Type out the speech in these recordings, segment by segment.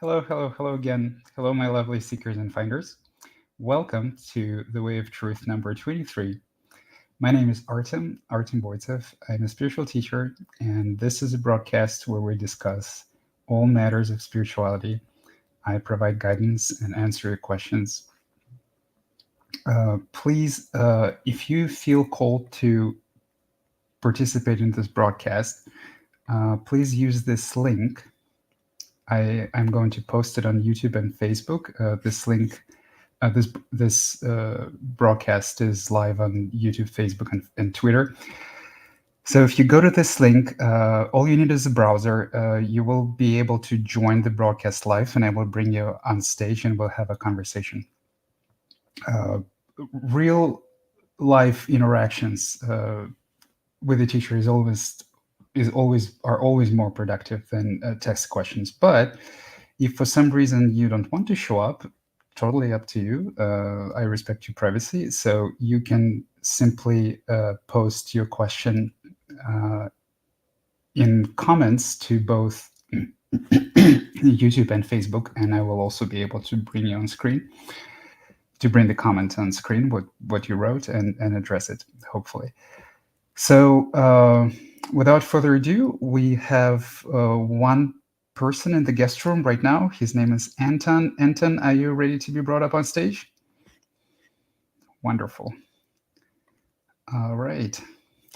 Hello, hello, hello again. Hello, my lovely seekers and finders. Welcome to the Way of Truth number 23. My name is Artem Boytsev. I'm a spiritual teacher, and this is a broadcast where we discuss all matters of spirituality. I provide guidance and answer your questions. Please, if you feel called to participate in this broadcast, please use this link. I'm going to post it on YouTube and Facebook. This link, this broadcast is live on YouTube, Facebook, and Twitter. So if you go to this link, all you need is a browser. You will be able to join the broadcast live, and I will bring you on stage, and we'll have a conversation. Real life interactions with the teacher are always more productive than text questions. But if for some reason you don't want to show up, totally up to you. I respect your privacy, so you can simply post your question in comments to both YouTube and Facebook, and I will also be able to bring you on screen, to bring the comment on screen, what you wrote, and address it, hopefully. So without further ado, we have one person in the guest room right now. His name is Anton. Anton, are you ready to be brought up on stage? Wonderful. All right.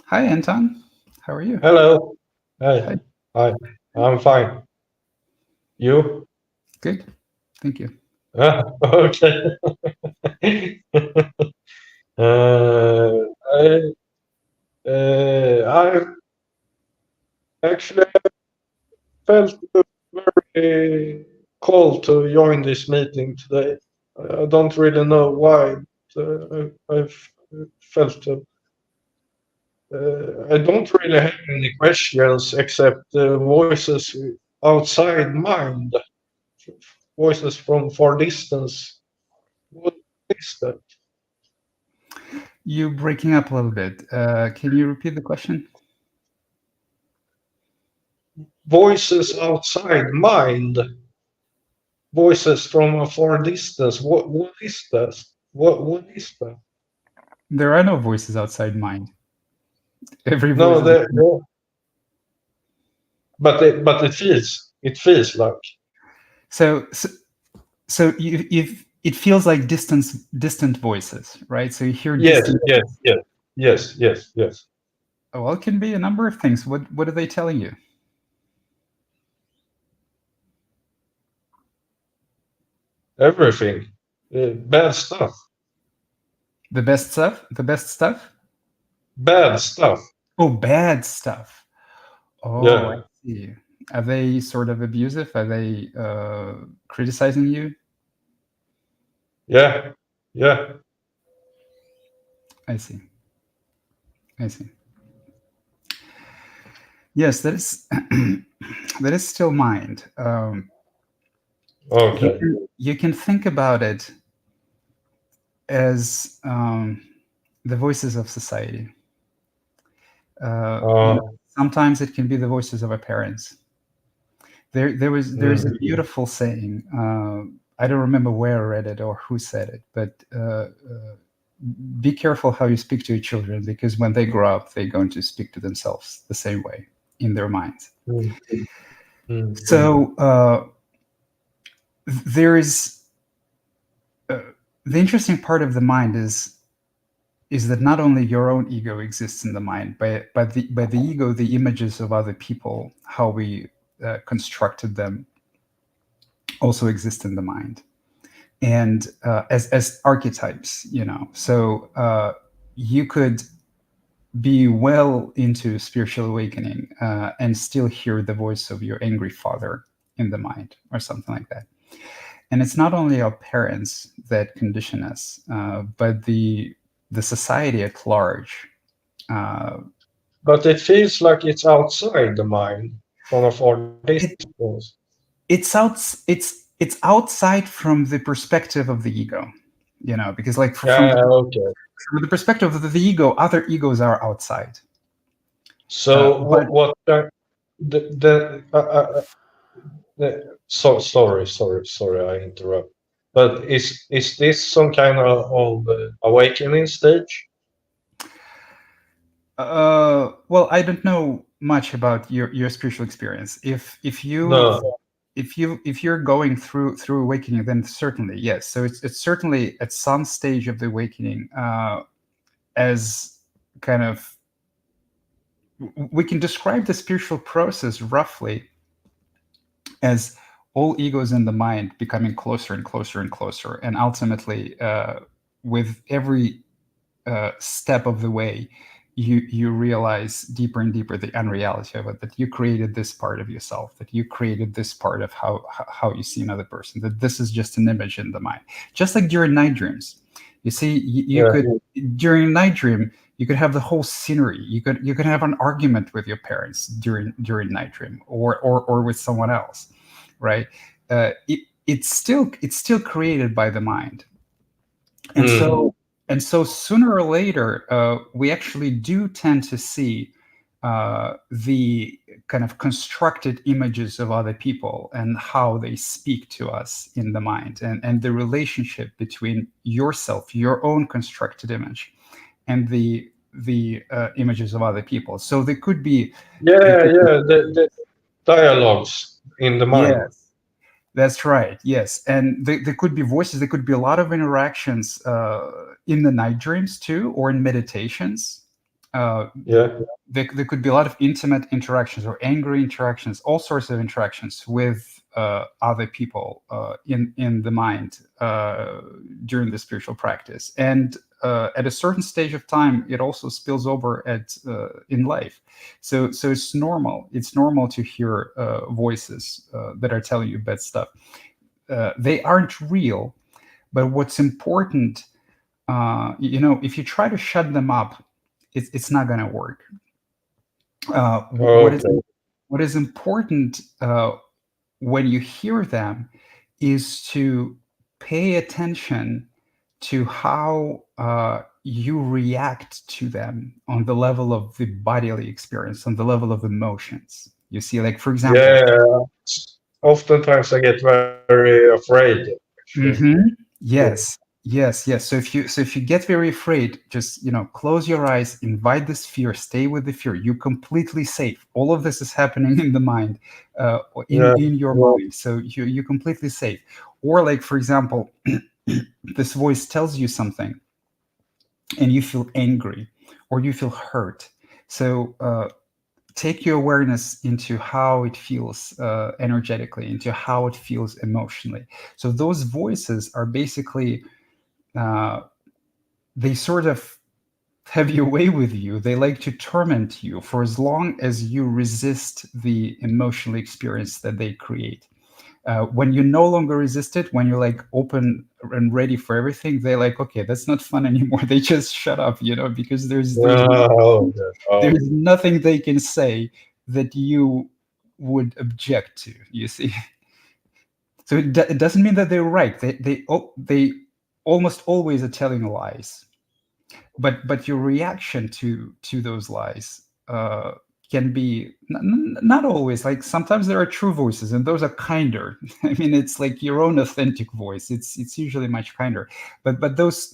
Hi, Anton. How are you? Hello. Hi. Hi. I'm fine. You? Good. Thank you. Okay. I actually felt very called to join this meeting today. I don't really know why. I've felt I don't really have any questions except voices outside mind, voices from far distance. What is that? You're breaking up a little bit. Can you repeat the question? Voices outside mind, voices from a far distance. What is that? What is that? There are no voices outside mind. Every No, voice is... but it feels like. So it feels like distant voices, right? So you hear Yes, distant... yes. Well, it can be a number of things. What are they telling you? Everything. Bad stuff. The best stuff? The best stuff? Bad stuff. Oh, bad stuff. Oh, I Yeah. see. Are they sort of abusive? Are they criticizing you? Yeah. Yeah. I see. I see. Yes, that is that is still mind. Okay. You can think about it as the voices of society. Sometimes it can be the voices of our parents. There's a beautiful saying. I don't remember where I read it or who said it, but be careful how you speak to your children, because when they grow up, they're going to speak to themselves the same way in their minds. So there is the interesting part of the mind is that not only your own ego exists in the mind, but the ego, the images of other people, how we constructed them, also exist in the mind, and as archetypes, So you could be well into spiritual awakening and still hear the voice of your angry father in the mind, or something like that. And it's not only our parents that condition us, but the society at large. But it feels like it's outside the mind from a far distance. It's outside from the perspective of the ego, because from the perspective of the ego, other egos are outside. So what Sorry, I interrupt. But is this some kind of awakening stage? Well, I don't know much about your spiritual experience. If you No. if you're going through awakening, then certainly yes. So it's certainly at some stage of the awakening, as kind of, we can describe the spiritual process roughly as all egos in the mind becoming closer and closer and closer, and ultimately, with every step of the way, you realize deeper and deeper the unreality of it, that you created this part of yourself, that you created this part of how you see another person, that this is just an image in the mind. Just like during night dreams, you see, you Yeah. could, during a night dream, you could have the whole scenery. You could have an argument with your parents during night dream, or with someone else, right? It's still created by the mind. And Mm. so sooner or later, we actually do tend to see the kind of constructed images of other people and how they speak to us in the mind, and the relationship between yourself, your own constructed image, and the images of other people. So there could be, there Yeah, could be, yeah. The dialogues in the mind. yes. That's right. Yes, and there could be voices. There could be a lot of interactions in the night dreams too, or in meditations. Uh, Yeah. there could be a lot of intimate interactions or angry interactions, all sorts of interactions with other people in the mind during the spiritual practice. And at a certain stage of time, it also spills over at in life. So it's normal. It's normal to hear voices that are telling you bad stuff. They aren't real, but what's important, if you try to shut them up, it's not going to work. What is Okay. important, when you hear them, is to pay attention to how you react to them on the level of the bodily experience, on the level of emotions. You see, like, for example, Yeah. Oftentimes I get very afraid, actually. Yeah. yes, yes, yes. So if you get very afraid, just close your eyes, invite this fear, stay with the fear. You're completely safe. All of this is happening in the mind, or in Yeah. in your mind. So you're completely safe. Or, like, for example, this voice tells you something, and you feel angry, or you feel hurt. So take your awareness into how it feels energetically, into how it feels emotionally. So those voices are basically, uh, they sort of have your way with you. They like to torment you for as long as you resist the emotional experience that they create. When you no longer resist it, when you're like open and ready for everything, they're like, okay, that's not fun anymore. They just shut up, because there's Oh, yeah. Oh, nothing they can say that you would object to. You see, so it doesn't mean that they're right. They almost always are telling lies, but your reaction to those lies can be not always. Like, sometimes there are true voices, and those are kinder. I mean, it's like your own authentic voice. It's usually much kinder. But those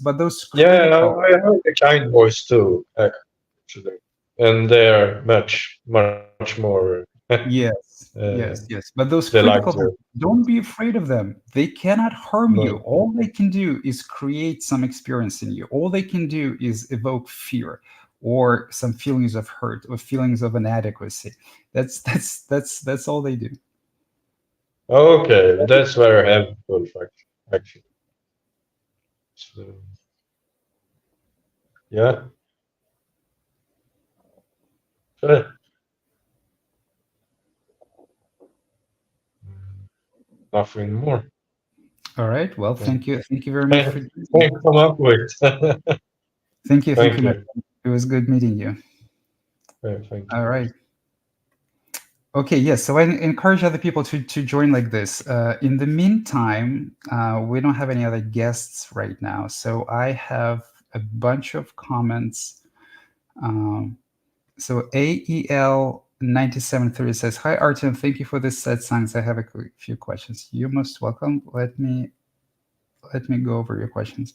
yeah. critical, I have a kind voice too, actually, and they're much more yes, uh, yes, yes. But those critical, delightful. don't be afraid of them. They cannot harm you. No. All they can do is create some experience in you. All they can do is evoke fear, or some feelings of hurt, or feelings of inadequacy. That's all they do. Okay, that's very helpful, actually. So, yeah. Uh, Nothing more. All right. Well, Thank, thank you very much for thank, joining me. thank come up with. Thank Thank you, Matt. you. It was good meeting you. Thank All you. right. Okay, yes. So I encourage other people to join like this. In the meantime, we don't have any other guests right now, so I have a bunch of comments. Um, so AEL 9730 says, "Hi Artem, thank you for this Satsangs. I have a few questions." You're most welcome. Let me go over your questions.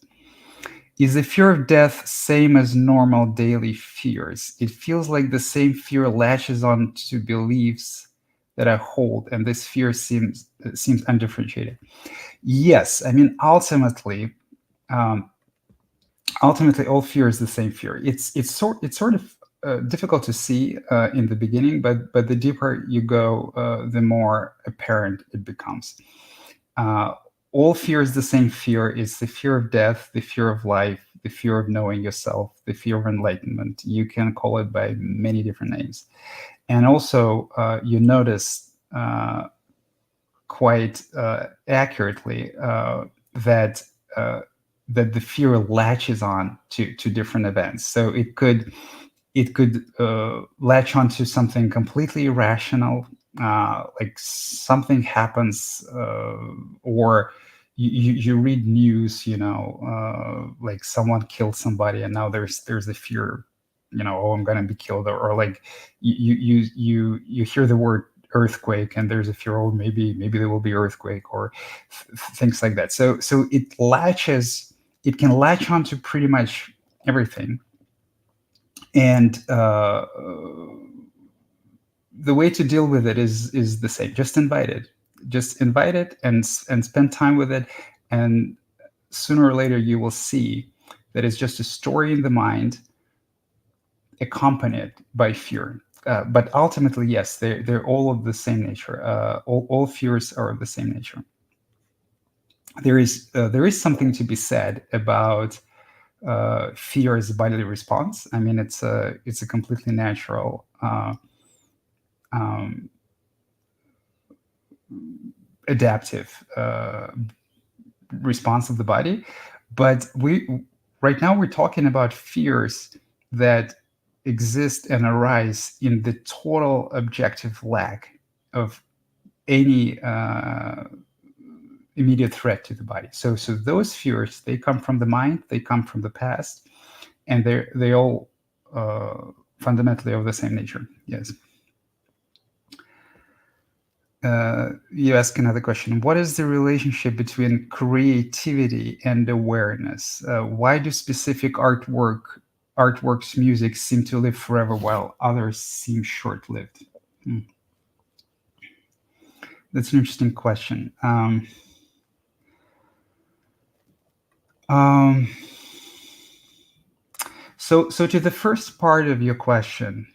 Is the fear of death same as normal daily fears? It feels like the same fear latches on to beliefs that I hold, and this fear seems undifferentiated. Yes, I mean um, ultimately all fear is the same fear. It's sort of difficult to see in the beginning, but the deeper you go, the more apparent it becomes. Uh, all fear is the same fear. It's the fear of death, the fear of life, the fear of knowing yourself, the fear of enlightenment. You can call it by many different names. And also, you notice quite accurately that that the fear latches on to different events. So it could latch onto something completely irrational, like something happens, or you read news, like someone killed somebody, and now there's the fear, oh, I'm gonna be killed, or like you hear the word earthquake, and there's a fear, oh, maybe there will be earthquake, or things like that. So it can latch onto pretty much everything. And the way to deal with it is the same. Just invite it, and spend time with it, and sooner or later you will see that it's just a story in the mind accompanied by fear. But ultimately, yes, they're all of the same nature. All fears are of the same nature. There is something to be said about fear as a bodily response. I mean, it's a completely natural um, adaptive response of the body. But right now we're talking about fears that exist and arise in the total objective lack of any immediate threat to the body. So those fears, they come from the mind, they come from the past, and they all fundamentally of the same nature. Yes. You ask another question. What is the relationship between creativity and awareness? Why do specific artworks, music seem to live forever while others seem short-lived? That's an interesting question. So to the first part of your question,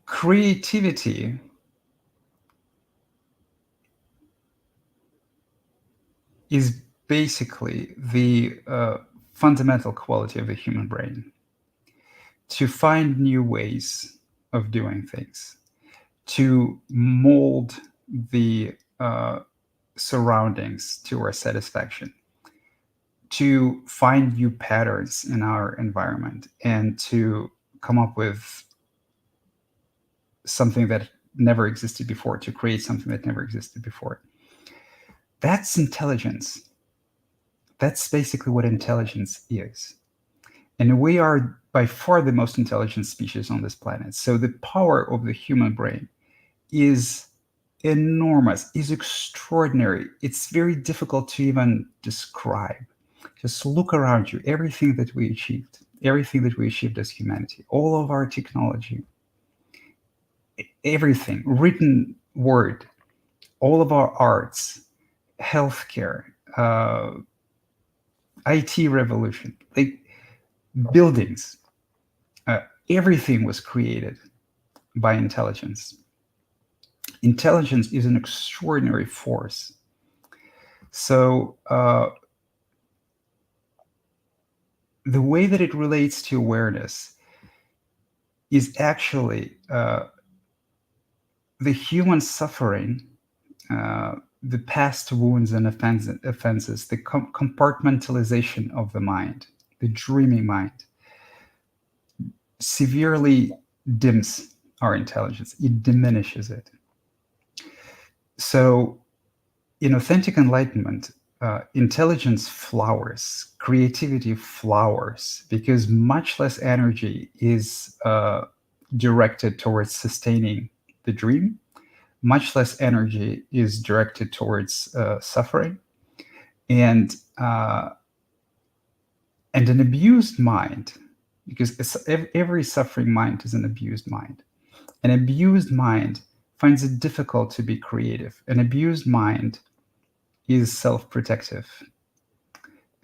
creativity is basically the fundamental quality of the human brain, to find new ways of doing things, to mold the surroundings to our satisfaction, to find new patterns in our environment, and to come up with something that never existed before, to create something that never existed before. That's intelligence. That's basically what intelligence is. And we are by far the most intelligent species on this planet. So the power of the human brain is enormous, is extraordinary. It's very difficult to even describe. Just look around you, everything that we achieved as humanity, all of our technology, everything, written word, all of our arts, healthcare, IT revolution, like buildings, everything was created by intelligence. Intelligence is an extraordinary force. So the way that it relates to awareness is actually the human suffering, the past wounds and offenses, the compartmentalization of the mind, the dreaming mind, severely dims our intelligence. It diminishes it. So in authentic enlightenment, intelligence flowers, creativity flowers, because much less energy is directed towards sustaining the dream. Much less energy is directed towards suffering, and an abused mind, because every suffering mind is an abused mind. An abused mind finds it difficult to be creative. An abused mind is self-protective.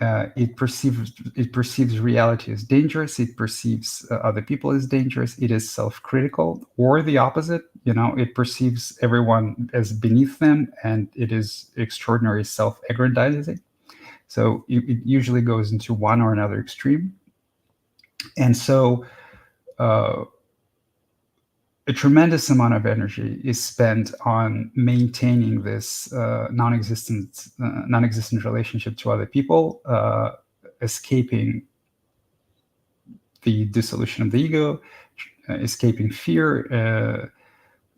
It perceives reality as dangerous. It perceives other people as dangerous. It is self-critical, or the opposite. It perceives everyone as beneath them, and it is extraordinary self-aggrandizing. So it usually goes into one or another extreme. And so a tremendous amount of energy is spent on maintaining this non-existent relationship to other people, escaping the dissolution of the ego, escaping fear,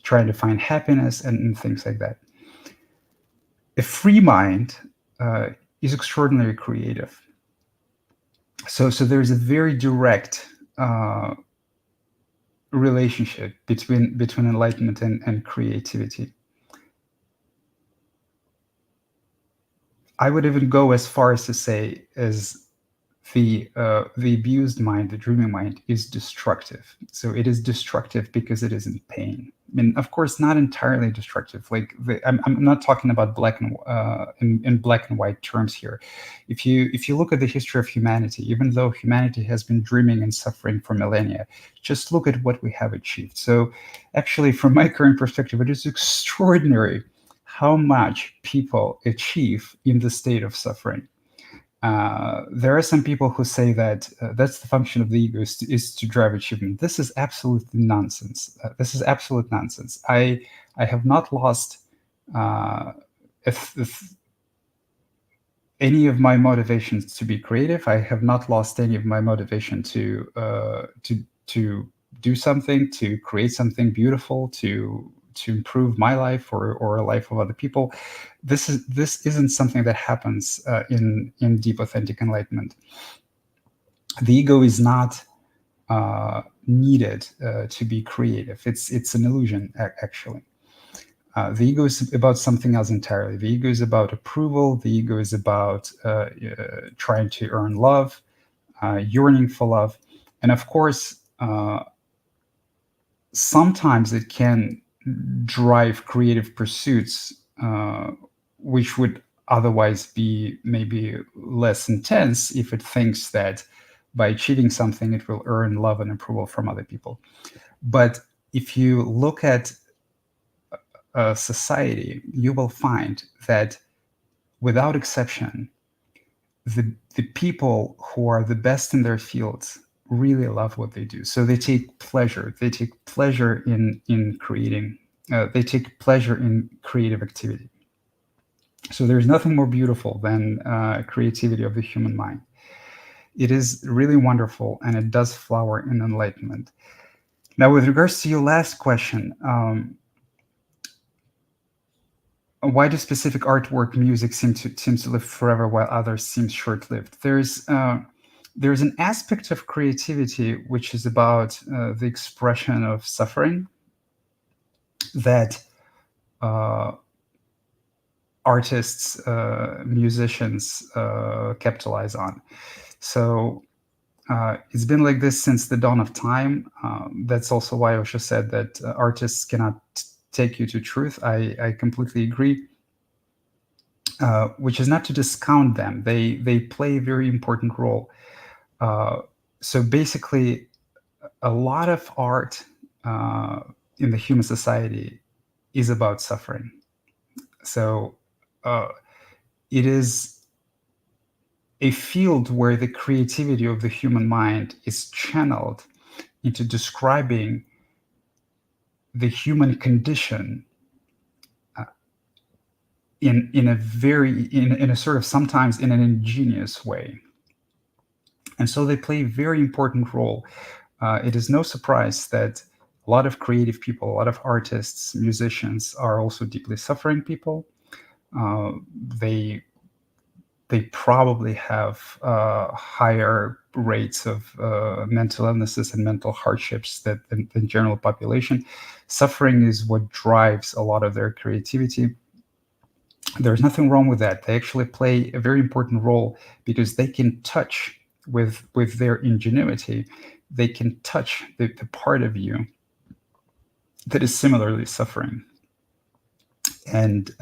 trying to find happiness, and things like that. A free mind is extraordinarily creative. So there's a very direct relationship between enlightenment and creativity. I would even go as far as to say as the abused mind, the dreaming mind, is destructive. So it is destructive because it is in pain. I mean, of course, not entirely destructive. Like I'm not talking about black and in black and white terms here. If you look at the history of humanity, even though humanity has been dreaming and suffering for millennia, just look at what we have achieved. So, actually, from my current perspective, it is extraordinary how much people achieve in the state of suffering. There are some people who say that that's the function of the ego, is to drive achievement. This is absolutely nonsense. This is absolute nonsense. I have not lost if any of my motivations to be creative. I have not lost any of my motivation to do something, to create something beautiful, to improve my life or a life of other people. This isn't something that happens in deep authentic enlightenment. The ego is not needed to be creative. It's an illusion, actually. The ego is about something else entirely. The ego is about approval. The ego is about trying to earn love, yearning for love, and of course, sometimes it can drive creative pursuits, which would otherwise be maybe less intense if it thinks that by achieving something it will earn love and approval from other people. But if you look at society, you will find that without exception, the people who are the best in their fields really love what they do. So they take pleasure. They take pleasure in creating. They take pleasure in creative activity. So there's nothing more beautiful than creativity of the human mind. It is really wonderful, and it does flower in enlightenment. Now, with regards to your last question, why do specific artwork, music seems to live forever while others seem short-lived? There's an aspect of creativity which is about the expression of suffering that artists, musicians capitalize on. So it's been like this since the dawn of time. That's also why Osho said that artists cannot take you to truth. I completely agree. Which is not to discount them. They play a very important role. So basically, a lot of art in the human society is about suffering. So it is a field where the creativity of the human mind is channeled into describing the human condition in a sort of, sometimes in an ingenious way. And so they play a very important role. It is no surprise that a lot of creative people, a lot of artists, musicians are also deeply suffering people. They they probably have higher rates of mental illnesses and mental hardships than the general population. Suffering is what drives a lot of their creativity. There's nothing wrong with that. They actually play a very important role because they can touch with their ingenuity. They can touch the part of you that is similarly suffering, and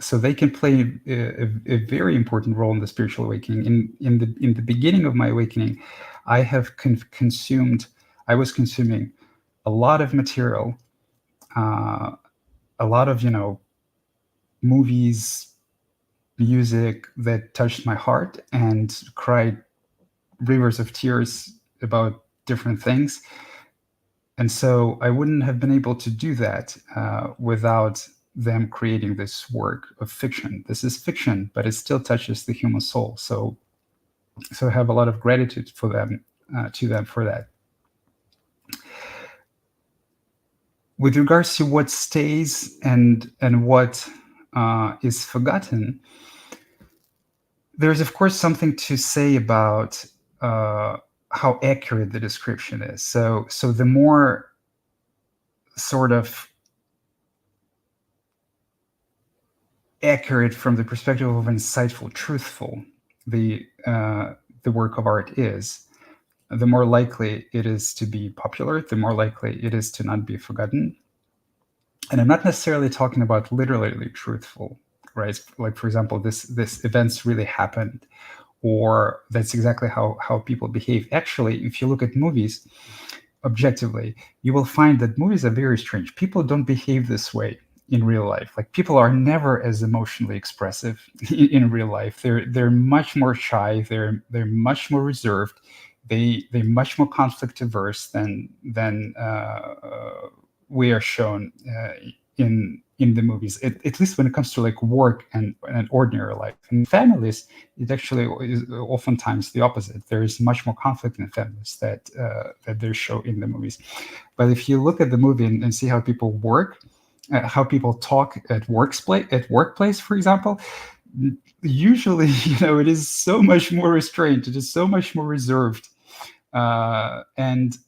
so they can play a very important role in the spiritual awakening. In the beginning of my awakening, I have consumed. I was consuming a lot of material, a lot of movies, music that touched my heart and cried rivers of tears about different things. And so I wouldn't have been able to do that without them creating this work of fiction. This is fiction, but it still touches the human soul. So I have a lot of gratitude for them, to them for that. With regards to what stays and what is forgotten, there's of course something to say about how accurate the description is. So the more sort of accurate from the perspective of insightful, truthful, the work of art is, the more likely it is to be popular, the more likely it is to not be forgotten. And I'm not necessarily talking about literally truthful, right? Like, for example, this events really happened, or that's exactly how people behave. Actually, if you look at movies objectively, you will find that movies are very strange. People don't behave this way in real life. Like, people are never as emotionally expressive in real life. They're much more shy. They're much more reserved. They're much more conflict averse than we are shown in the movies. At least when it comes to like work and ordinary life. In families, it actually is oftentimes the opposite. There is much more conflict in families that they show in the movies. But if you look at the movie and see how people work, how people talk at workplace, for example, usually, it is so much more restrained. It is so much more reserved, and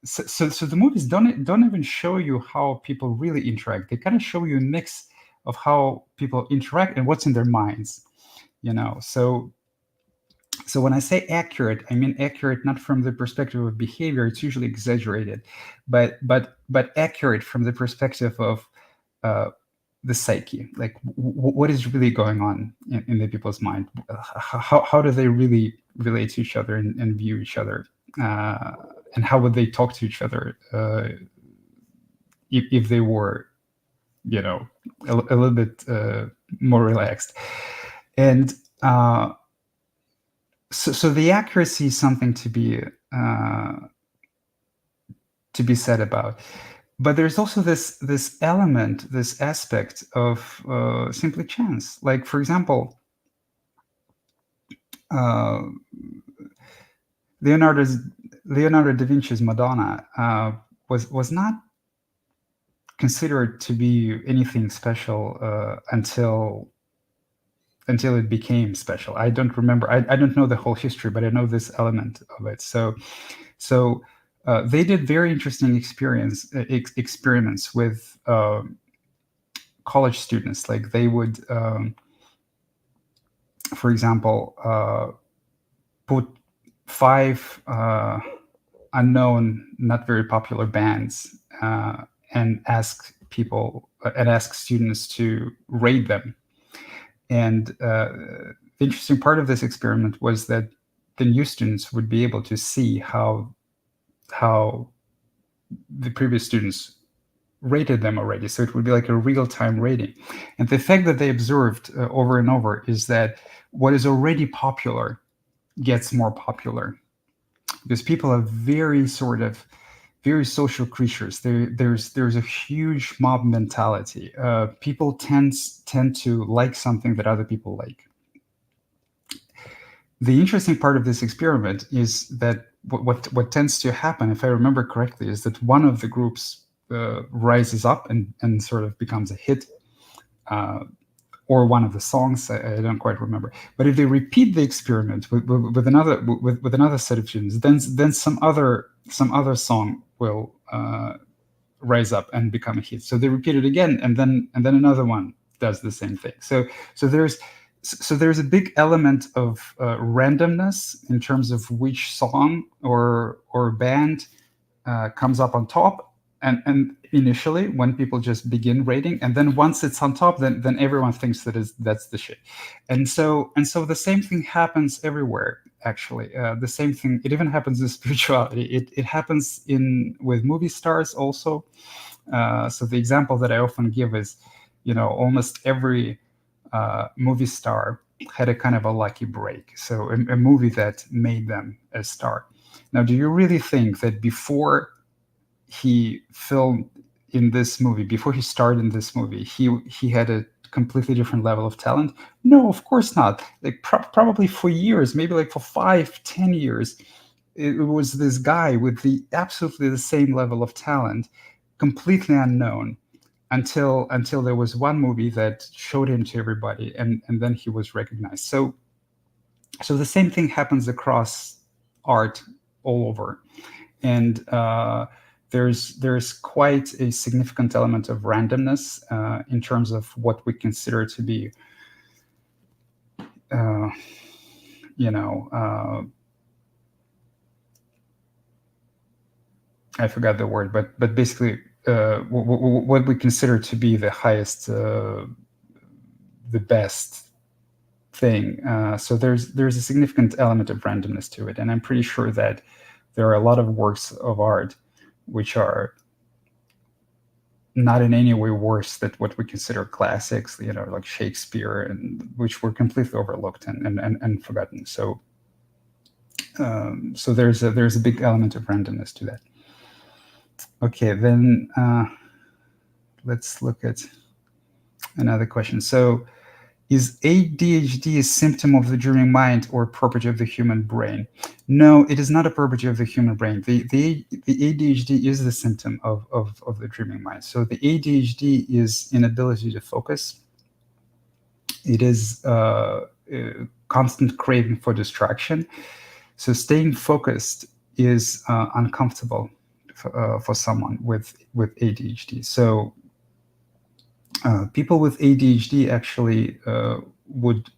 so the movies don't even show you how people really interact. They kind of show you a mix of how people interact and what's in their minds. So when I say accurate, I mean accurate not from the perspective of behavior. It's usually exaggerated, but accurate from the perspective of the psyche. Like, what is really going on in the people's mind? How do they really relate to each other and view each other? And how would they talk to each other if they were, a little bit more relaxed? And so the accuracy is something to be said about. But there's also this element, this aspect of simply chance. Like, for example, Leonardo da Vinci's Madonna was not considered to be anything special until it became special. I don't remember. I don't know the whole history, but I know this element of it. So they did very interesting experiments with college students. Like, they would, for example, put 5 unknown, not very popular bands, and ask students to rate them. And the interesting part of this experiment was that the new students would be able to see how the previous students rated them already. So it would be like a real-time rating. And the fact that they observed over and over is that what is already popular gets more popular, because people are very social creatures. There's a huge mob mentality. People tend to like something that other people like. The interesting part of this experiment is that what tends to happen, if I remember correctly, is that one of the groups rises up and sort of becomes a hit, or one of the songs. I don't quite remember. But if they repeat the experiment with another set of students, then some other song will rise up and become a hit. So they repeat it again, and then another one does the same thing. So there's a big element of randomness in terms of which song or band comes up on top, and initially when people just begin rating, and then once it's on top, then everyone thinks that's the shit. And so the same thing happens everywhere, actually. The same thing, it even happens in spirituality. It happens with movie stars also. So the example that I often give is, almost every movie star had a kind of a lucky break. So a movie that made them a star. Now, do you really think that before he filmed in this movie, before he starred in this movie, he had a completely different level of talent? No, of course not. Like probably for years, maybe like for 5-10 years, it was this guy with absolutely the same level of talent, completely unknown, until there was one movie that showed him to everybody, and then he was recognized. So the same thing happens across art all over. And there's quite a significant element of randomness in terms of what we consider to be, I forgot the word, but basically what we consider to be the highest, the best thing. So there's a significant element of randomness to it, and I'm pretty sure that there are a lot of works of art which are not in any way worse than what we consider classics, like Shakespeare, and which were completely overlooked and forgotten. So there's a big element of randomness to that. Okay, then let's look at another question. So, is ADHD a symptom of the dreaming mind or a property of the human brain? No, it is not a property of the human brain. The ADHD is the symptom of the dreaming mind. So the ADHD is inability to focus. It is constant craving for distraction. So staying focused is uncomfortable for someone with ADHD. So people with ADHD actually would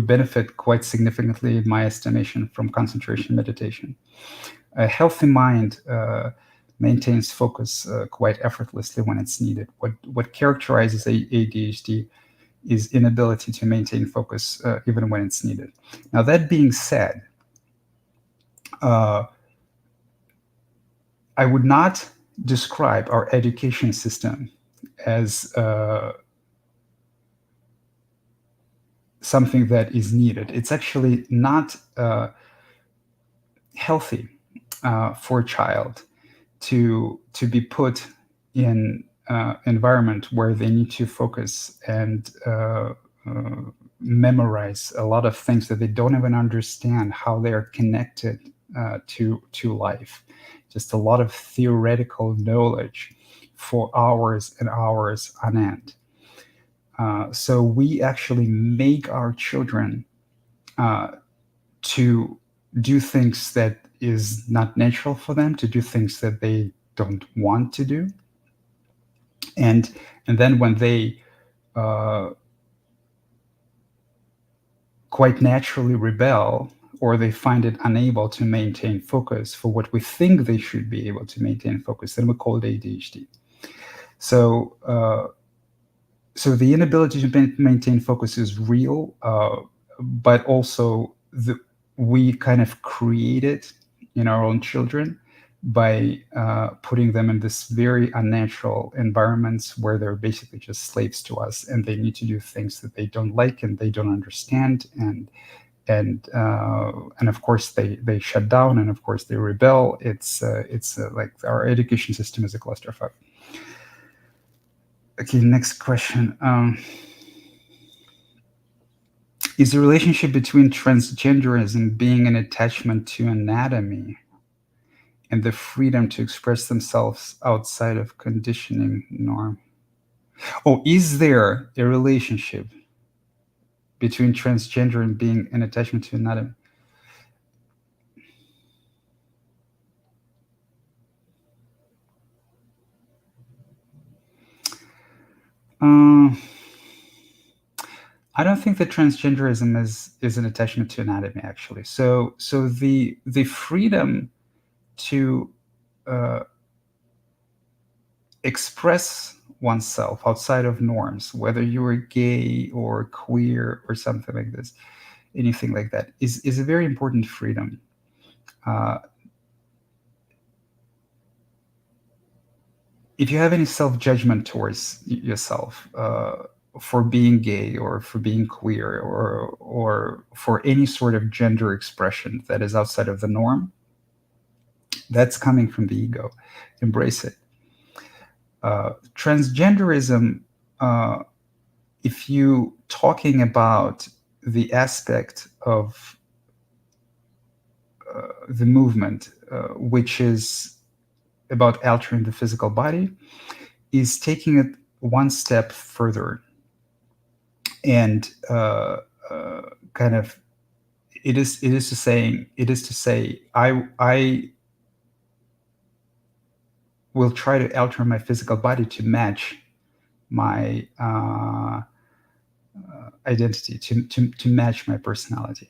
benefit quite significantly, in my estimation, from concentration meditation. A healthy mind maintains focus quite effortlessly when it's needed. What characterizes ADHD is inability to maintain focus even when it's needed. Now, that being said, I would not describe our education system as something that is needed. It's actually not healthy for a child to be put in environment where they need to focus and memorize a lot of things that they don't even understand how they are connected to life. Just a lot of theoretical knowledge for hours and hours on end. So we actually make our children to do things that is not natural for them, to do things that they don't want to do. And then when they quite naturally rebel, or they find it unable to maintain focus for what we think they should be able to maintain focus, then we call it ADHD. So the inability to maintain focus is real, but also we kind of create it in our own children by putting them in this very unnatural environments where they're basically just slaves to us, and they need to do things that they don't like and they don't understand, and of course they shut down, and of course they rebel. It's like our education system is a clusterfuck. Okay, next question. Is the relationship between transgenderism being an attachment to anatomy and the freedom to express themselves outside of conditioning norm? Oh, is there a relationship between transgender and being an attachment to another? Uh, I don't think that transgenderism is an attachment to anatomy, actually. So the freedom to uh, express oneself outside of norms, whether you are gay or queer or something like this, anything like that, is a very important freedom. Uh, if you have any self judgment towards yourself for being gay or for being queer or for any sort of gender expression that is outside of the norm, that's coming from the ego. Embrace it. Transgenderism, uh, if you talking about the aspect of the movement, which is about altering the physical body, is taking it one step further and kind of it is to say I will try to alter my physical body to match my identity, to match my personality.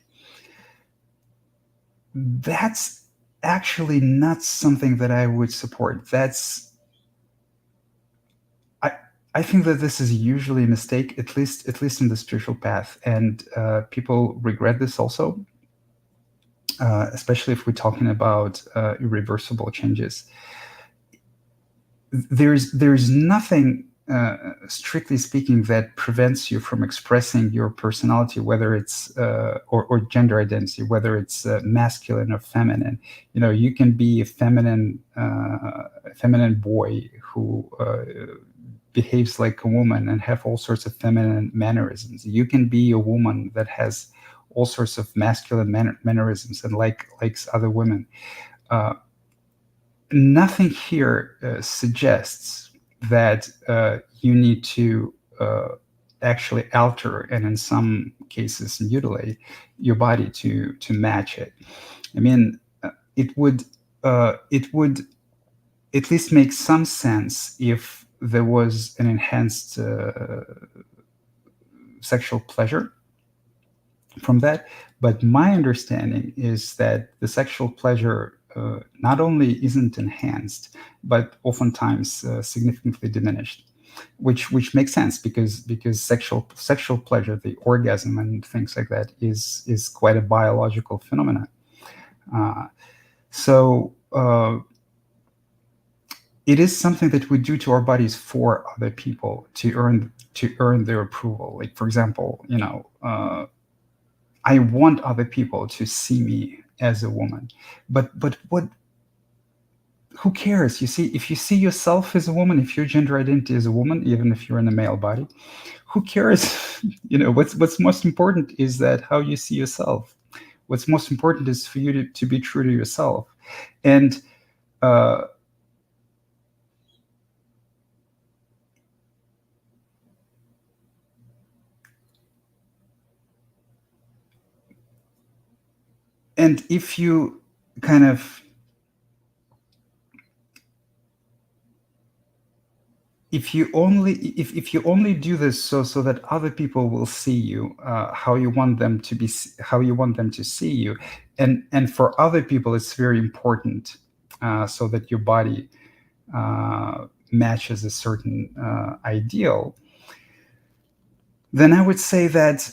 That's actually not something that I would support. I, I think that this is usually a mistake, at least in the spiritual path, and people regret this also, especially if we're talking about irreversible changes. There's nothing, strictly speaking, that prevents you from expressing your personality, whether it's or gender identity, whether it's masculine or feminine. You can be a feminine boy who behaves like a woman and have all sorts of feminine mannerisms. You can be a woman that has all sorts of masculine mannerisms and likes other women. Uh, Nothing here suggests that you need to actually alter and in some cases mutilate your body to match it. I mean, it would at least make some sense if there was an enhanced sexual pleasure from that. But my understanding is that the sexual pleasure not only isn't enhanced, but oftentimes significantly diminished, which makes sense because sexual pleasure, the orgasm and things like that, is quite a biological phenomenon. Uh, so it is something that we do to our bodies for other people to earn their approval. Like, for example, I want other people to see me as a woman, but what? Who cares? You see, if you see yourself as a woman, if your gender identity is a woman, even if you're in a male body, who cares? What's most important is that how you see yourself. What's most important is for you to be true to yourself, and uh, and if you kind of if you only do this so that other people will see you how you want them to be, how you want them to see you, and for other people it's very important, so that your body matches a certain ideal, then I would say that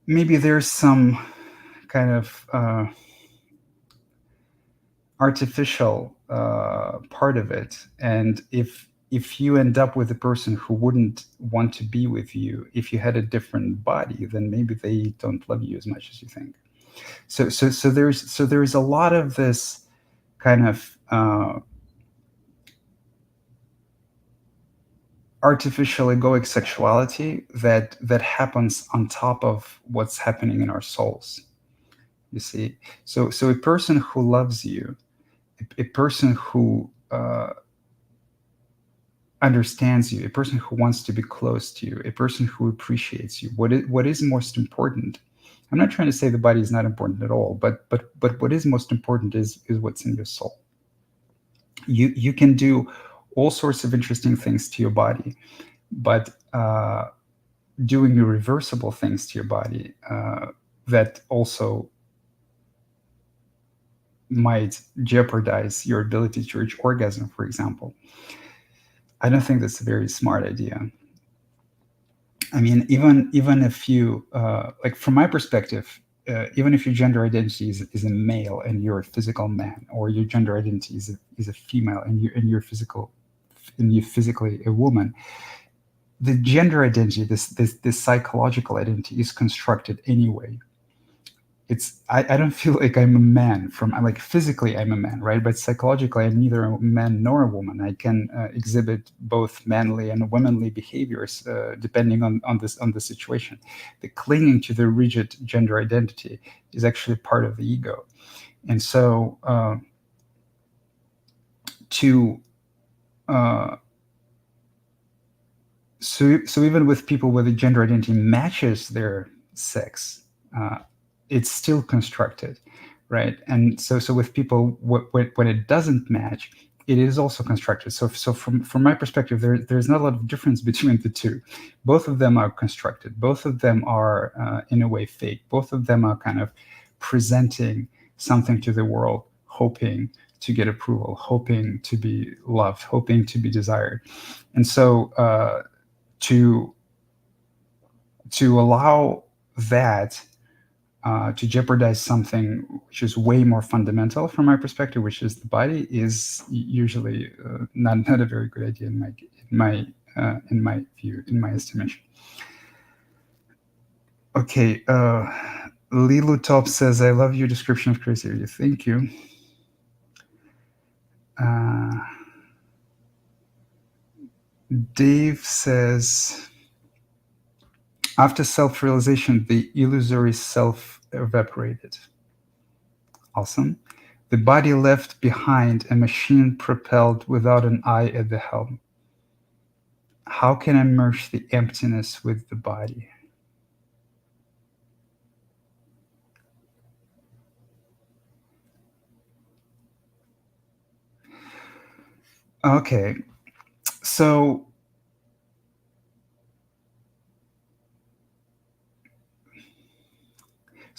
maybe there's some kind of artificial part of it. And if you end up with a person who wouldn't want to be with you if you had a different body, then maybe they don't love you as much as you think. So there's a lot of this kind of artificial egoic sexuality that happens on top of what's happening in our souls. You see, so a person who loves you, a person who understands you, a person who wants to be close to you, a person who appreciates you. What is most important? I'm not trying to say the body is not important at all, but what is most important is what's in your soul. You can do all sorts of interesting things to your body, but doing irreversible things to your body that also might jeopardize your ability to reach orgasm, for example, I don't think that's a very smart idea. I mean, even if you like, from my perspective, even if your gender identity is a male and you're a physical man, or your gender identity is a female and you're physically a woman, the gender identity, this psychological identity, is constructed anyway. I don't feel like I'm a man I'm like, physically I'm a man, right? But psychologically I'm neither a man nor a woman. I can exhibit both manly and womanly behaviors depending on the situation. The clinging to the rigid gender identity is actually part of the ego. And so to so even with people where the gender identity matches their sex, it's still constructed, right? And so with people when it doesn't match, it is also constructed. So from my perspective, there's not a lot of difference between the two. Both of them are constructed. Both of them are in a way fake. Both of them are kind of presenting something to the world, hoping to get approval, hoping to be loved, hoping to be desired. And so to allow that to jeopardize something which is way more fundamental from my perspective, which is the body, is usually not a very good idea in my view, in my estimation. Okay, Lilu Top says, "I love your description of crazy." Thank you. Dave says, after self-realization, the illusory self evaporated. Awesome. The body left behind a machine propelled without an eye at the helm. How can I merge the emptiness with the body? Okay, so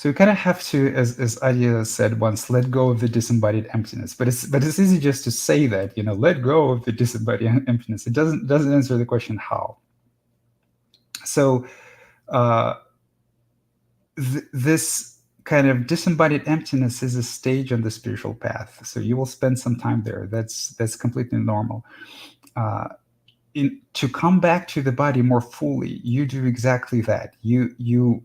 you kind of have to, as Adia said once, let go of the disembodied emptiness. But it's easy just to say that, let go of the disembodied emptiness. It doesn't answer the question how. So this kind of disembodied emptiness is a stage on the spiritual path. So you will spend some time there. That's completely normal. To come back to the body more fully, you do exactly that. You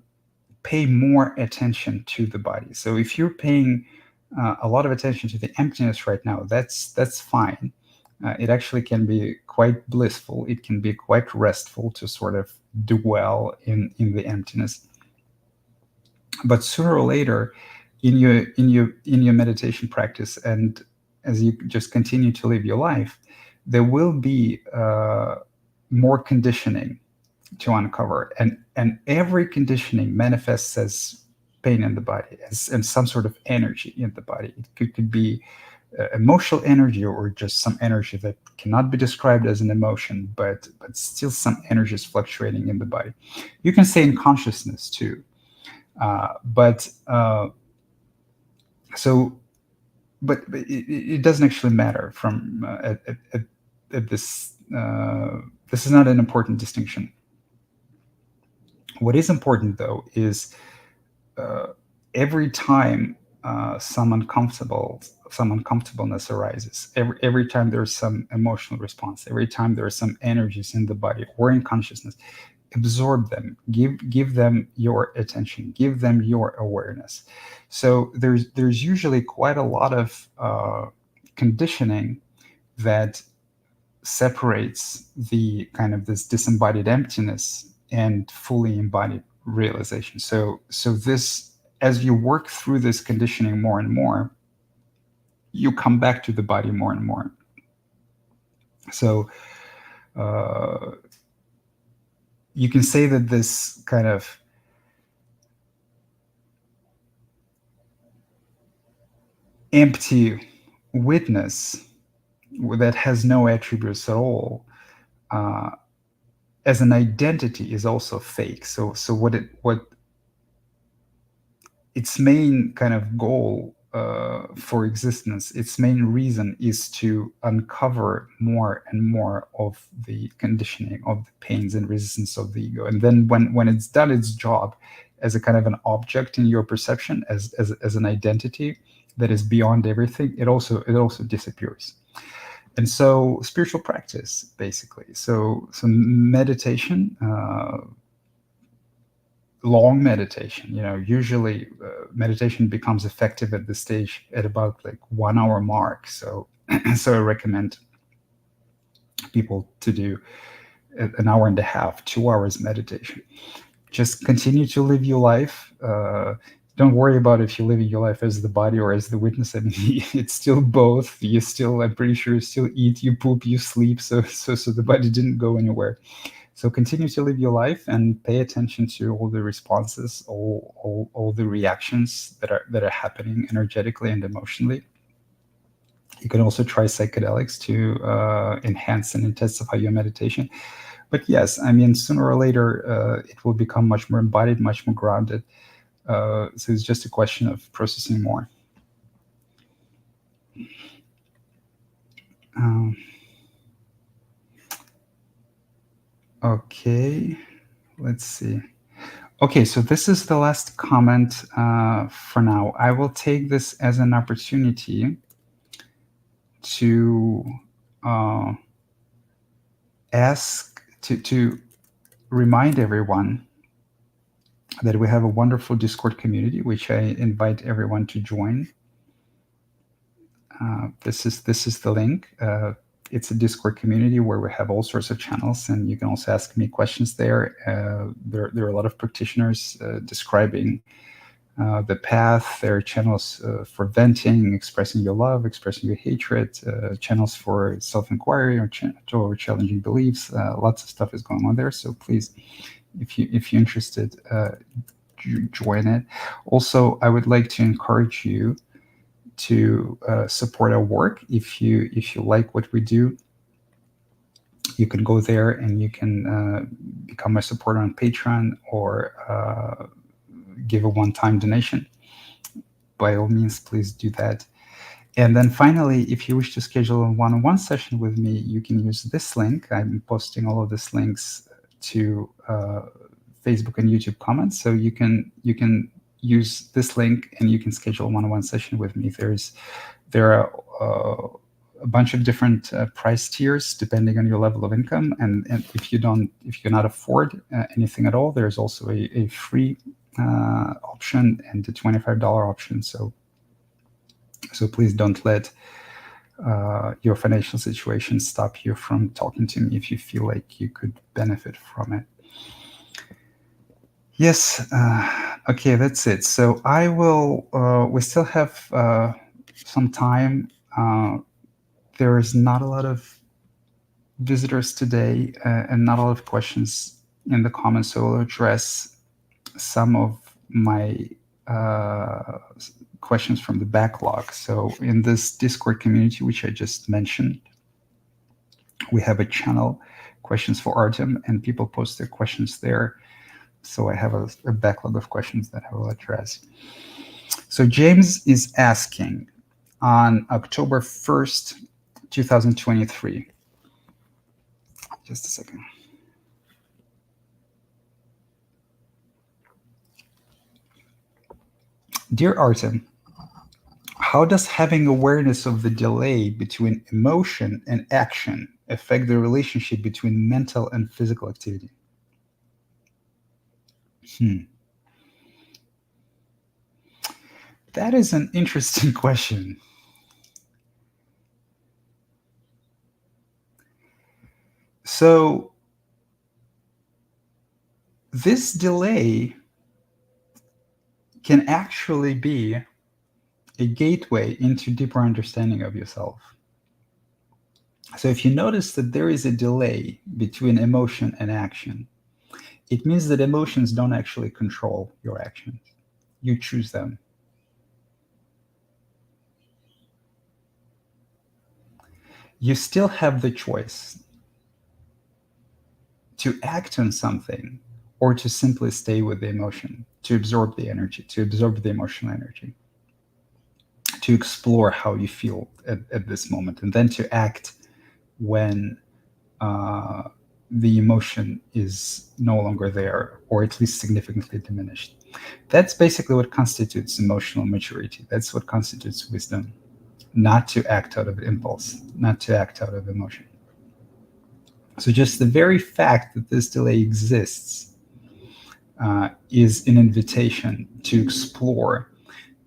pay more attention to the body. So if you're paying a lot of attention to the emptiness right now, that's fine. It actually can be quite blissful. It can be quite restful to sort of dwell in the emptiness. But sooner or later, in your meditation practice, and as you just continue to live your life, there will be more conditioning to uncover, and every conditioning manifests as pain in the body, and some sort of energy in the body. It could be emotional energy, or just some energy that cannot be described as an emotion, but still some energy is fluctuating in the body. You can say in consciousness too, but it doesn't actually matter from at this. This is not an important distinction. What is important, though, is every time some uncomfortableness arises, every time there's some emotional response, every time there are some energies in the body or in consciousness, absorb them, give them your attention, give them your awareness. So there's usually quite a lot of conditioning that separates the kind of this disembodied emptiness and fully embodied realization. So this, as you work through this conditioning more and more, you come back to the body more and more. So you can say that this kind of empty witness that has no attributes at all, as an identity, is also fake. So what its main kind of goal for existence, its main reason, is to uncover more and more of the conditioning, of the pains and resistance of the ego. And then when it's done its job as a kind of an object in your perception, as an identity that is beyond everything, it also disappears. And so spiritual practice, basically, so meditation, long meditation, usually meditation becomes effective at this stage at about like 1 hour mark. So so I recommend people to do an hour and a half, 2 hours meditation. Just continue to live your life. Don't worry about if you're living your life as the body or as the witness. I mean, it's still both. You still, I'm pretty sure, you still eat, you poop, you sleep. So the body didn't go anywhere. So continue to live your life and pay attention to all the responses, all the reactions that are happening energetically and emotionally. You can also try psychedelics to enhance and intensify your meditation. But yes, I mean, sooner or later, it will become much more embodied, much more grounded. So it's just a question of processing more. Okay, let's see. Okay, so this is the last comment for now. I will take this as an opportunity to ask, to remind everyone that we have a wonderful Discord community, which I invite everyone to join. This is the link. It's a Discord community where we have all sorts of channels, and you can also ask me questions there. There are a lot of practitioners describing the path. There are channels for venting, expressing your love, expressing your hatred, channels for self-inquiry or challenging beliefs. Lots of stuff is going on there. So please, if you're interested, join it. Also, I would like to encourage you to support our work. If you like what we do, you can go there and you can become a supporter on Patreon, or give a one-time donation. By all means, please do that. And then finally, if you wish to schedule a one-on-one session with me, you can use this link. I'm posting all of these links to Facebook and YouTube comments, so you can use this link and you can schedule a one-on-one session with me. There are a bunch of different price tiers depending on your level of income, and if you cannot afford anything at all, there's also a free option and a $25 option. So please don't let your financial situation stop you from talking to me if you feel like you could benefit from it. Yes. Okay, that's it. So I will. We still have some time. There is not a lot of visitors today, and not a lot of questions in the comments. So I'll address some of my questions from the backlog. So in this Discord community, which I just mentioned, we have a channel, Questions for Artem, and people post their questions there. So I have a backlog of questions that I will address. So James is asking, on October 1st, 2023. Just a second. Dear Artem, how does having awareness of the delay between emotion and action affect the relationship between mental and physical activity? That is an interesting question. So this delay can actually be a gateway into deeper understanding of yourself. So if you notice that there is a delay between emotion and action, it means that emotions don't actually control your actions. You choose them. You still have the choice to act on something or to simply stay with the emotion, to absorb the energy, to absorb the emotional energy, to explore how you feel at this moment, and then to act when uh, the emotion is no longer there, or at least significantly diminished. That's basically what constitutes emotional maturity. That's what constitutes wisdom. Not to act out of impulse, not to act out of emotion. So, just the very fact that this delay exists is an invitation to explore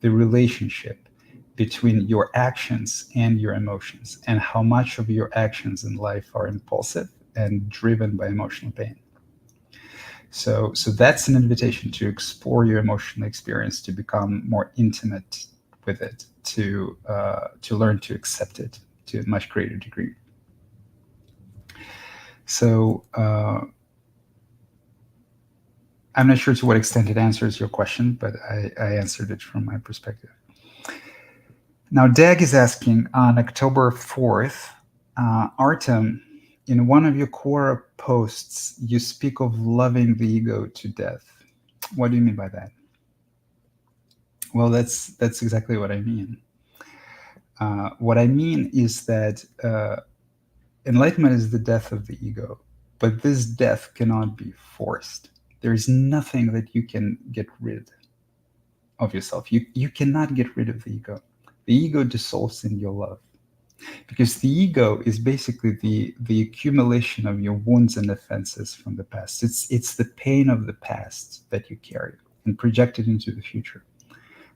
the relationship between your actions and your emotions, and how much of your actions in life are impulsive and driven by emotional pain. So that's an invitation to explore your emotional experience, to become more intimate with it, to learn to accept it to a much greater degree. So I'm not sure to what extent it answers your question, but I answered it from my perspective. Now, Dag is asking on October 4th, Artem, in one of your Quora posts, you speak of loving the ego to death. What do you mean by that? Well, that's exactly what I mean. What I mean is that enlightenment is the death of the ego, but this death cannot be forced. There is nothing that you can get rid of yourself. You cannot get rid of the ego. The ego dissolves in your love, because the ego is basically the accumulation of your wounds and offenses from the past. It's the pain of the past that you carry and project it into the future.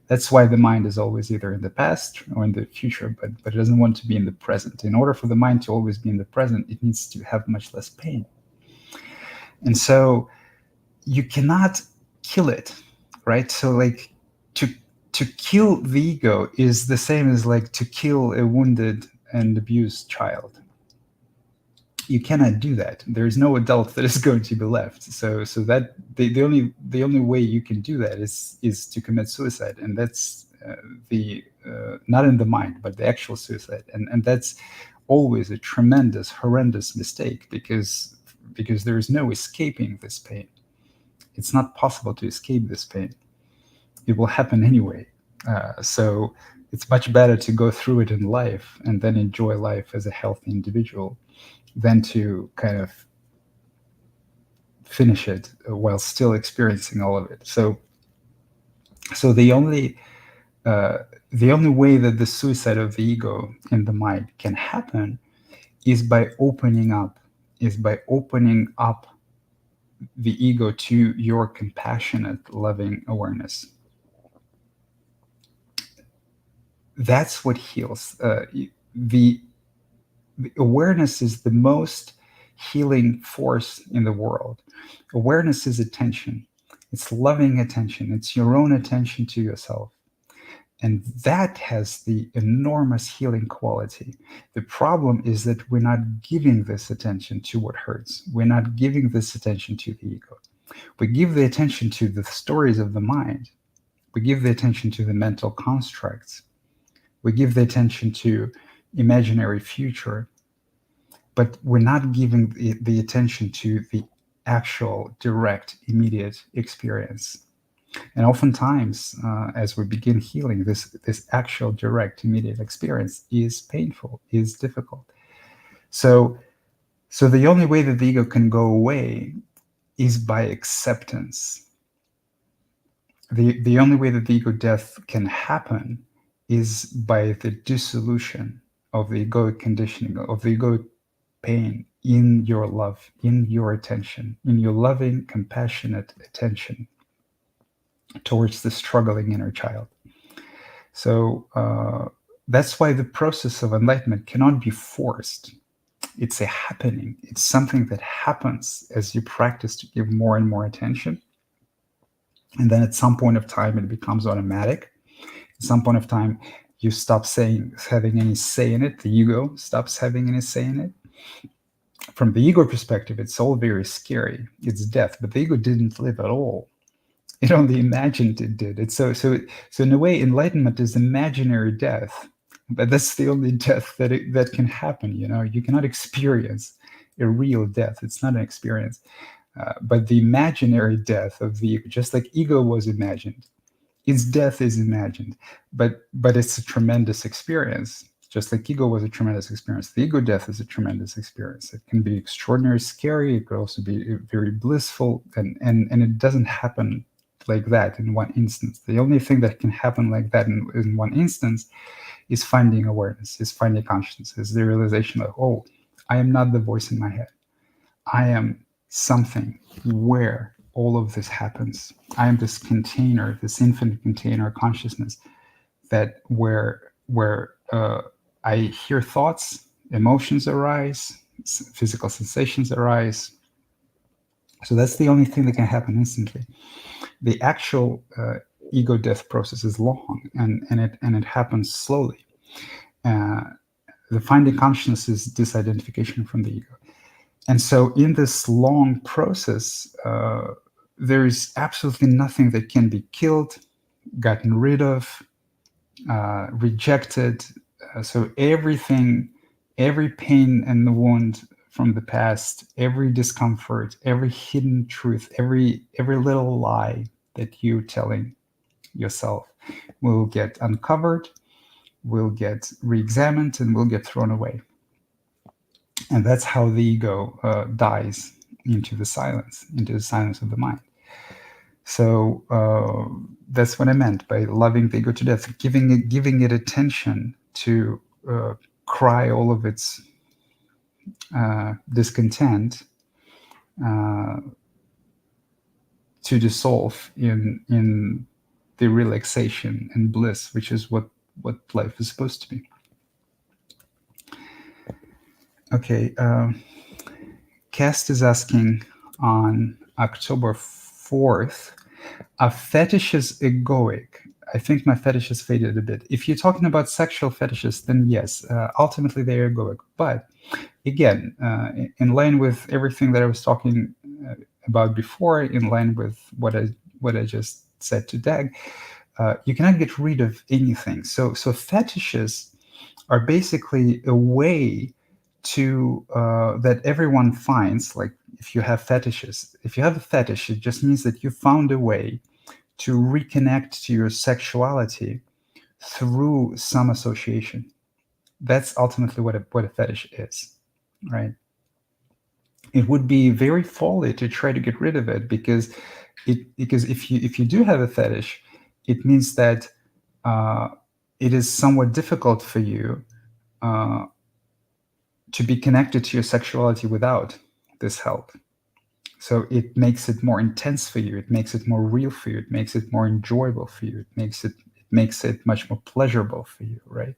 That's why the mind is always either in the past or in the future, but it doesn't want to be in the present. In order for the mind to always be in the present, it needs to have much less pain. And so you cannot kill it, right? So like to to kill the ego is the same as like to kill a wounded and abused child. You cannot do that. There's no adult that is going to be left. So that the only way you can do that is to commit suicide, and that's the not in the mind, but the actual suicide, and that's always a tremendous, horrendous mistake, because there is no escaping this pain. It's not possible to escape this pain. It will happen anyway. So it's much better to go through it in life and then enjoy life as a healthy individual than to kind of finish it while still experiencing all of it. So uh, the only way that the suicide of the ego in the mind can happen is by opening up the ego to your compassionate, loving awareness. That's what heals. The awareness is the most healing force in the world. Awareness is attention. It's loving attention. It's your own attention to yourself. And that has the enormous healing quality. The problem is that we're not giving this attention to what hurts. We're not giving this attention to the ego. We give the attention to the stories of the mind. We give the attention to the mental constructs. We give the attention to imaginary future, but we're not giving the attention to the actual direct immediate experience. And oftentimes as we begin healing, this actual direct immediate experience is painful, is difficult. So so the only way that the ego can go away is by acceptance. The only way that the ego death can happen is by the dissolution of the egoic conditioning, of the egoic pain, in your love, in your attention, in your loving, compassionate attention towards the struggling inner child. So that's why the process of enlightenment cannot be forced. It's a happening. It's something that happens as you practice to give more and more attention. And then at some point of time, it becomes automatic. At some point of time, You stop having any say in it. The ego stops having any say in it. From the ego perspective, it's all very scary. It's death, but the ego didn't live at all. It only imagined it did. It's so in a way, enlightenment is imaginary death, but that's the only death that can happen. You cannot experience a real death. It's not an experience. But the imaginary death of the ego, just like ego was imagined, its death is imagined, but it's a tremendous experience. Just like ego was a tremendous experience, the ego death is a tremendous experience. It can be extraordinarily scary. It could also be very blissful, and it doesn't happen like that in one instance. The only thing that can happen like that in one instance is finding awareness, is finding consciousness, is the realization of, oh, I am not the voice in my head. I am something where all of this happens. I am this container, this infinite container consciousness that where I hear thoughts, emotions arise, physical sensations arise. So that's the only thing that can happen instantly. The actual ego death process is long, and it happens slowly. The finding consciousness is disidentification from the ego. And so in this long process, there is absolutely nothing that can be killed, gotten rid of, rejected. So everything, every pain and the wound from the past, every discomfort, every hidden truth, every little lie that you're telling yourself will get uncovered, will get re-examined, and will get thrown away. And that's how the ego dies into the silence of the mind. So that's what I meant by loving the ego to death, giving it attention to cry all of its discontent, to dissolve in the relaxation and bliss, which is what life is supposed to be. Okay, Cast is asking on October 4th, are fetishes egoic? I think my fetishes faded a bit. If you're talking about sexual fetishes, then yes, ultimately they are egoic. But again, in line with everything that I was talking about before, in line with what I just said to Dag, you cannot get rid of anything. So fetishes are basically a way to that everyone finds. Like if you have fetishes, if you have a fetish, it just means that you found a way to reconnect to your sexuality through some association. That's ultimately what a fetish is, right? It would be very folly to try to get rid of it, because if you do have a fetish, it means that it is somewhat difficult for you to be connected to your sexuality without this help. So it makes it more intense for you. It makes it more real for you. It makes it more enjoyable for you. It makes it much more pleasurable for you, right?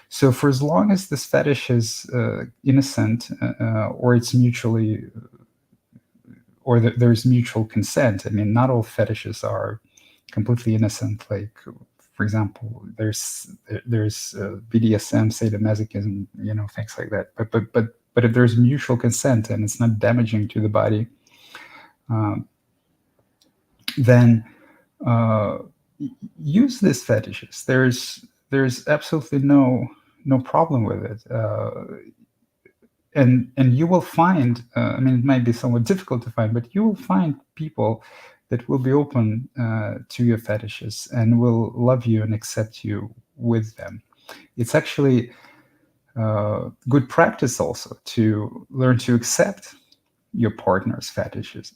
So for as long as this fetish is innocent, or it's mutually, or there's mutual consent. I mean, not all fetishes are completely innocent. Like, for example, there's BDSM, sadomasochism, things like that. But if there's mutual consent and it's not damaging to the body, then use these fetishes. There's absolutely no problem with it. And you will find, I mean, it might be somewhat difficult to find, but you will find people that will be open to your fetishes and will love you and accept you with them. It's actually good practice also to learn to accept your partner's fetishes,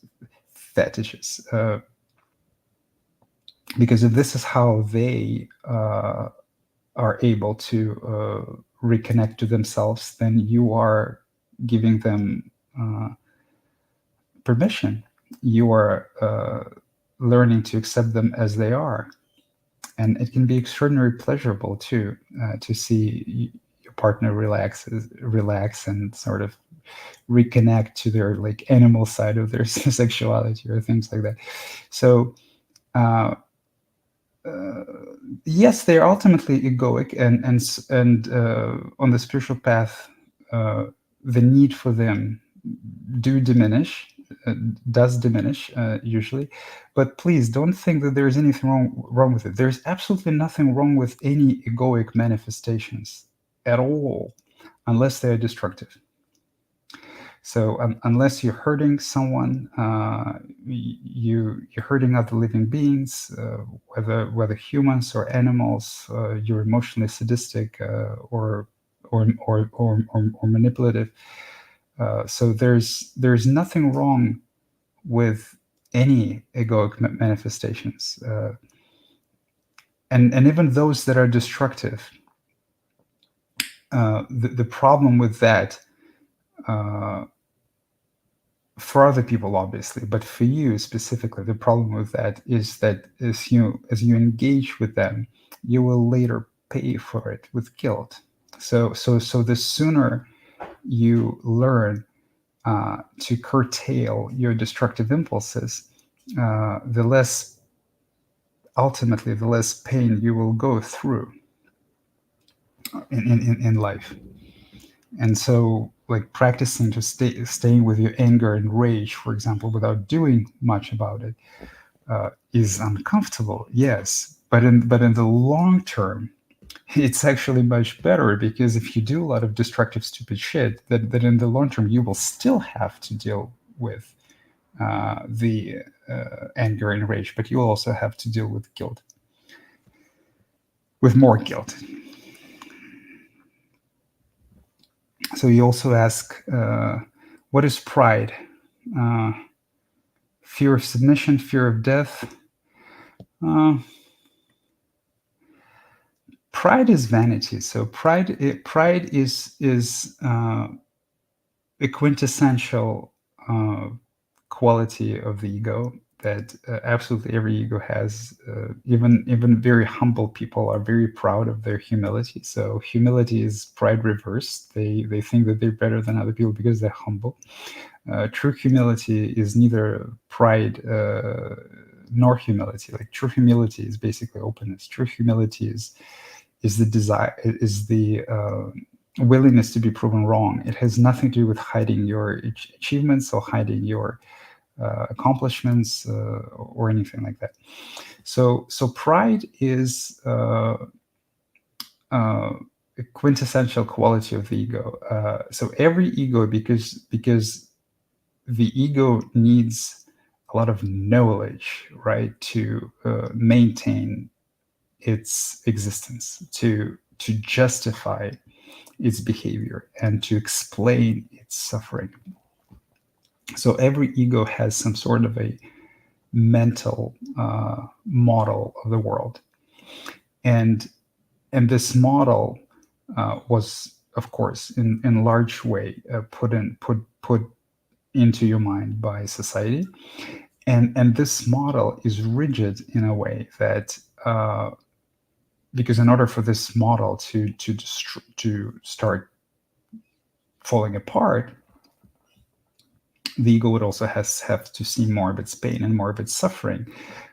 because if this is how they are able to reconnect to themselves, then you are giving them permission. You are learning to accept them as they are, and it can be extraordinarily pleasurable too, to see your partner relax and sort of reconnect to their like animal side of their sexuality or things like that. So Yes, they are ultimately egoic, and on the spiritual path, the need for them do diminish, does diminish usually. But please don't think that there's anything wrong with it. There's absolutely nothing wrong with any egoic manifestations at all, unless they're destructive. So unless you're hurting someone, you're hurting other living beings, whether humans or animals. You're emotionally sadistic or manipulative. So there's nothing wrong with any egoic manifestations, and even those that are destructive. The problem with that. For other people, obviously, but for you specifically, the problem with that is that as you engage with them, you will later pay for it with guilt. So the sooner you learn to curtail your destructive impulses, the less ultimately the less pain you will go through in life. And so, like, practicing to staying with your anger and rage, for example, without doing much about it, is uncomfortable, yes, but in the long term, it's actually much better, because if you do a lot of destructive, stupid shit, that in the long term you will still have to deal with the anger and rage, but you will also have to deal with guilt, with more guilt. So you also ask, what is pride? Uh, Fear of submission, fear of death. Uh, Pride is vanity. So pride is a quintessential quality of the ego that absolutely every ego has. Even very humble people are very proud of their humility. So humility is pride reversed. They think that they're better than other people because they're humble. True humility is neither pride nor humility. Like, true humility is basically openness. True humility is the desire, is the willingness to be proven wrong. It has nothing to do with hiding your achievements or hiding your accomplishments or anything like that. So pride is a quintessential quality of the ego. So every ego, because the ego needs a lot of knowledge, right, to maintain its existence, to justify its behavior, and to explain its suffering. So every ego has some sort of a mental model of the world, and this model was, of course, in large way put into your mind by society, and this model is rigid in a way that because in order for this model to start falling apart, the ego would also have to see more of its pain and more of its suffering.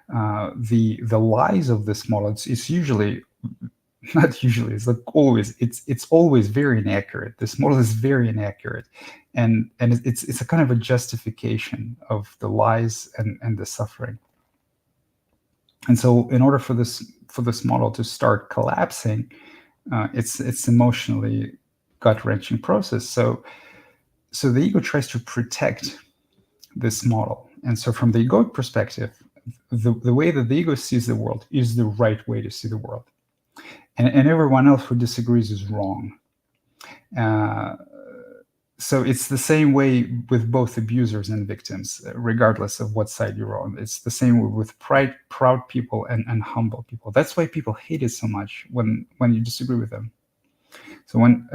The lies of this model, it's usually not usually, it's like always, it's always very inaccurate. This model is very inaccurate, and it's a kind of a justification of the lies and the suffering. And so in order for this model to start collapsing, it's emotionally gut-wrenching process. So the ego tries to protect this model. And so from the egoic perspective, the way that the ego sees the world is the right way to see the world. And everyone else who disagrees is wrong. So it's the same way with both abusers and victims, regardless of what side you're on. It's the same way with proud people and humble people. That's why people hate it so much when you disagree with them. So when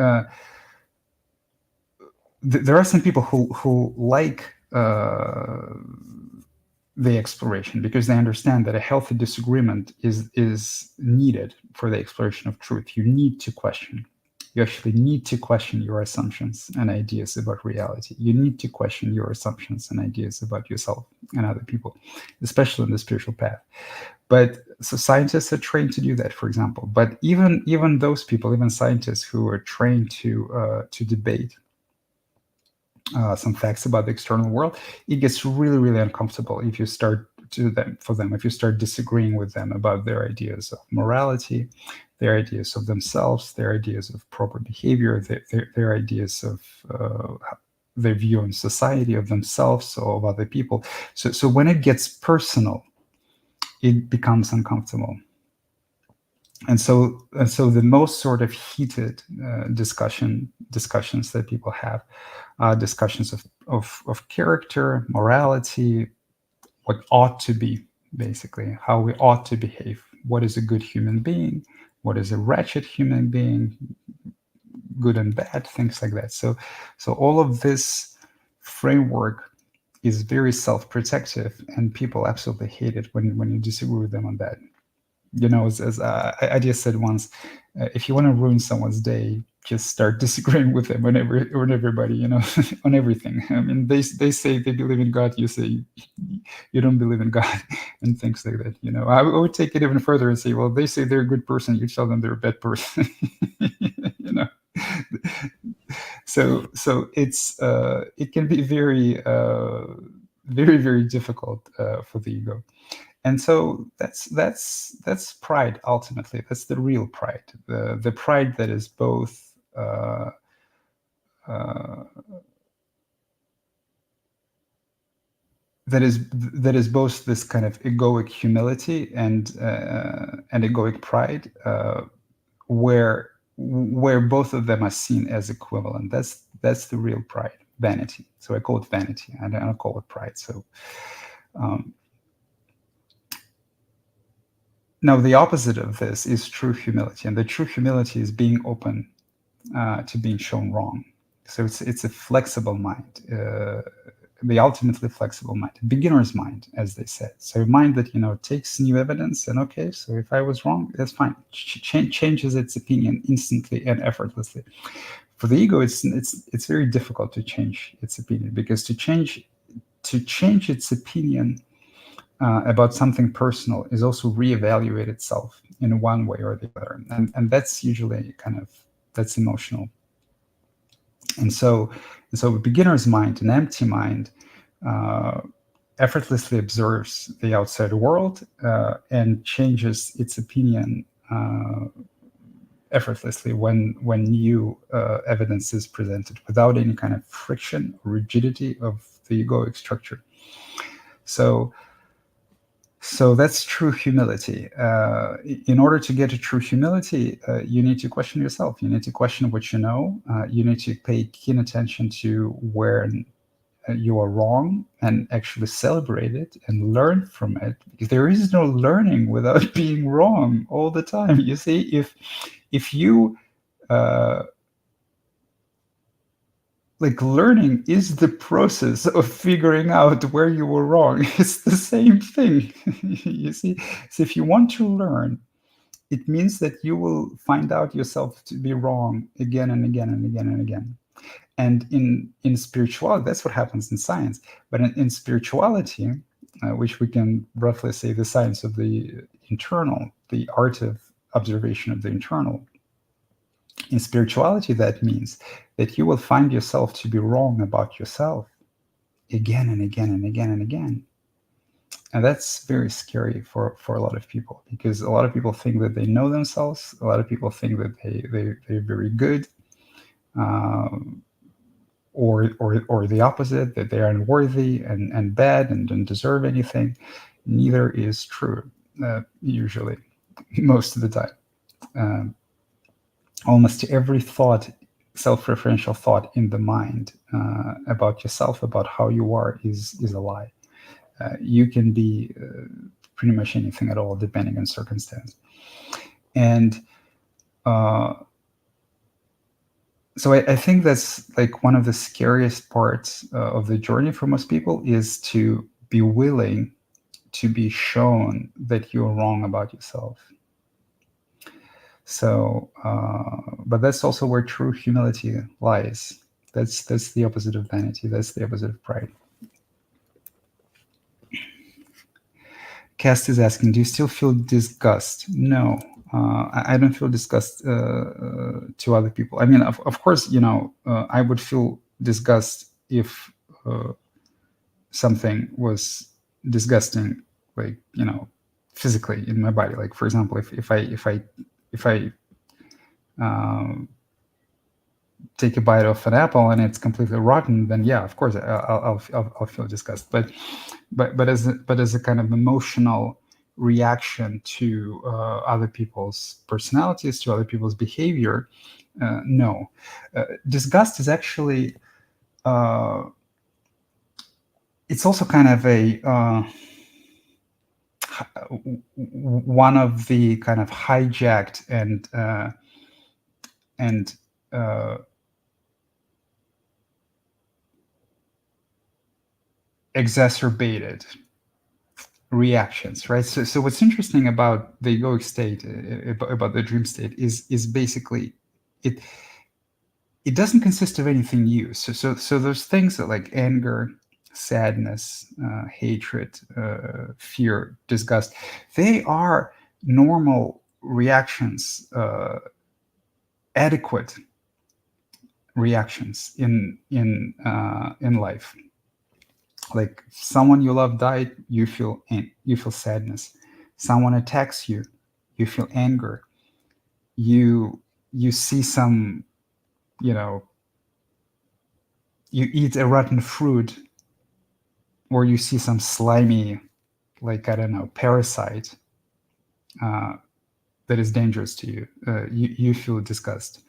there are some people who like the exploration, because they understand that a healthy disagreement is needed for the exploration of truth. You need to question. You actually need to question your assumptions and ideas about reality. You need to question your assumptions and ideas about yourself and other people, especially in the spiritual path. But so scientists are trained to do that, for example. But even those people, even scientists who are trained to debate some facts about the external world, it gets really, really uncomfortable if you start if you start disagreeing with them about their ideas of morality, their ideas of themselves, their ideas of proper behavior, their ideas of their view on society, of themselves, or of other people. So when it gets personal, it becomes uncomfortable. And so the most sort of heated discussions that people have, discussions of character, morality, what ought to be, basically, how we ought to behave. What is a good human being? What is a wretched human being? Good and bad, things like that. So all of this framework is very self-protective, and people absolutely hate it when you disagree with them on that. As I just said once, if you want to ruin someone's day, just start disagreeing with them on everybody, on everything. I mean, they say they believe in God, you say you don't believe in God, and things like that. I would take it even further and say, well, they say they're a good person, you tell them they're a bad person. you know. So it can be very very, very difficult for the ego. And so that's pride. Ultimately, that's the real pride, the pride that is both that is both this kind of egoic humility and egoic pride, where both of them are seen as equivalent. That's the real pride, vanity. So I call it vanity. I don't call it pride. So now the opposite of this is true humility, and the true humility is being open to being shown wrong. So it's a flexible mind, the ultimately flexible mind, beginner's mind, as they said. So a mind that takes new evidence, and okay, so if I was wrong, that's fine. Changes its opinion instantly and effortlessly. For the ego, it's very difficult to change its opinion, because to change its opinion about something personal is also reevaluate itself in one way or the other, and that's usually that's emotional. And so a beginner's mind, an empty mind, effortlessly observes the outside world and changes its opinion effortlessly when new evidence is presented, without any kind of friction or rigidity of the egoic structure. So that's true humility. In order to get to true humility, you need to question yourself. You need to question what you know. You need to pay keen attention to where you are wrong, and actually celebrate it and learn from it. Because there is no learning without being wrong all the time. You see, if you learning is the process of figuring out where you were wrong. It's the same thing. You see, so if you want to learn, it means that you will find out yourself to be wrong again and again and again and again. And in spirituality, that's what happens in science. But in spirituality, which we can roughly say the science of the internal, the art of observation of the internal, in spirituality, that means that you will find yourself to be wrong about yourself again and again and again and again. And that's very scary for a lot of people, because a lot of people think that they know themselves. A lot of people think that they're very good, or the opposite, that they are unworthy and bad and don't deserve anything. Neither is true, usually, most of the time. Almost every thought, self-referential thought in the mind about yourself, about how you are, is a lie. You can be pretty much anything at all, depending on circumstance. And so I think that's one of the scariest parts of the journey for most people, is to be willing to be shown that you're wrong about yourself. So, but that's also where true humility lies. That's the opposite of vanity. That's the opposite of pride. Cast is asking, do you still feel disgust? No, I don't feel disgust to other people. I mean, of course, I would feel disgust if something was disgusting, like, physically in my body. Like, for example, if I take a bite of an apple and it's completely rotten, then yeah, of course I'll feel disgust. But as a kind of emotional reaction to other people's personalities, to other people's behavior, no. Disgust is actually it's also kind of a one of the kind of hijacked and exacerbated reactions, right? So what's interesting about the egoic state, about the dream state, is basically it doesn't consist of anything new. So those things that, like, anger, sadness, hatred, fear, disgust, they are normal reactions, adequate reactions in life. Like, someone you love died, you feel sadness. Someone attacks you, you feel anger. You see some, you eat a rotten fruit, or you see some slimy, like, I don't know, parasite that is dangerous to you. You feel disgust.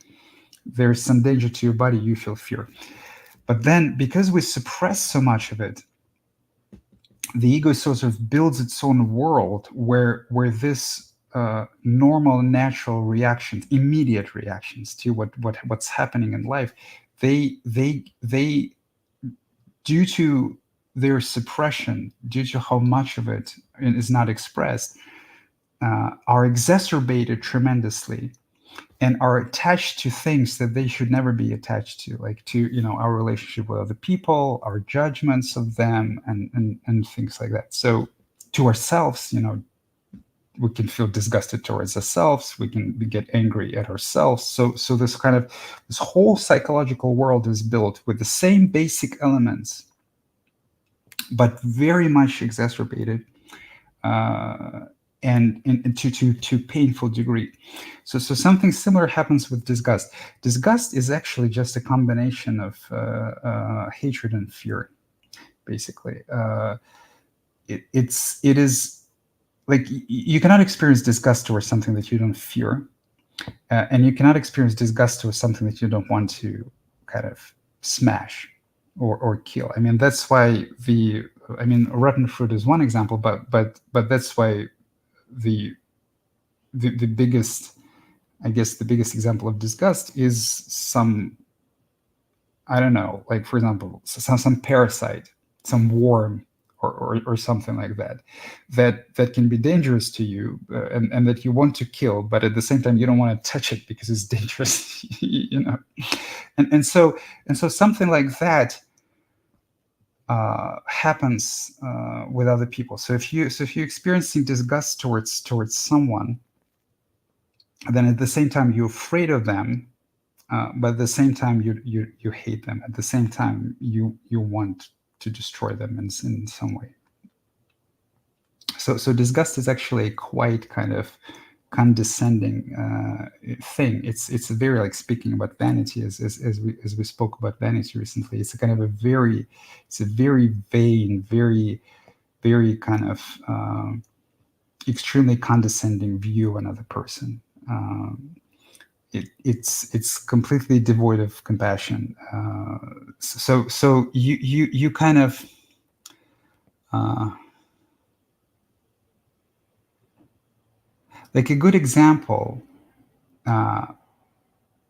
There's some danger to your body, you feel fear. But then, because we suppress so much of it, the ego sort of builds its own world where this normal, natural reactions, immediate reactions to what's happening in life, they due to their suppression, due to how much of it is not expressed, are exacerbated tremendously, and are attached to things that they should never be attached to, like to our relationship with other people, our judgments of them, and things like that. So to ourselves, we can feel disgusted towards ourselves, we can get angry at ourselves. So this whole psychological world is built with the same basic elements, but very much exacerbated, and to painful degree. So something similar happens with disgust. Disgust is actually just a combination of hatred and fear, basically. It is like, you cannot experience disgust towards something that you don't fear, and you cannot experience disgust towards something that you don't want to kind of smash or kill. I mean, that's why rotten fruit is one example, but that's why the biggest, I guess, the biggest example of disgust is some, I don't know, like, for example, some parasite, some worm, or something like that can be dangerous to you, and that you want to kill, but at the same time you don't want to touch it because it's dangerous. So something like that happens with other people. So if you're experiencing disgust towards someone, then at the same time you're afraid of them, but at the same time you hate them. At the same time you want to destroy them in some way. So disgust is actually a quite kind of condescending thing. It's a very, like, speaking about vanity, as we spoke about vanity recently. It's a kind of a very vain, very kind of extremely condescending view of another person. It's completely devoid of compassion. So you kind of like, a good example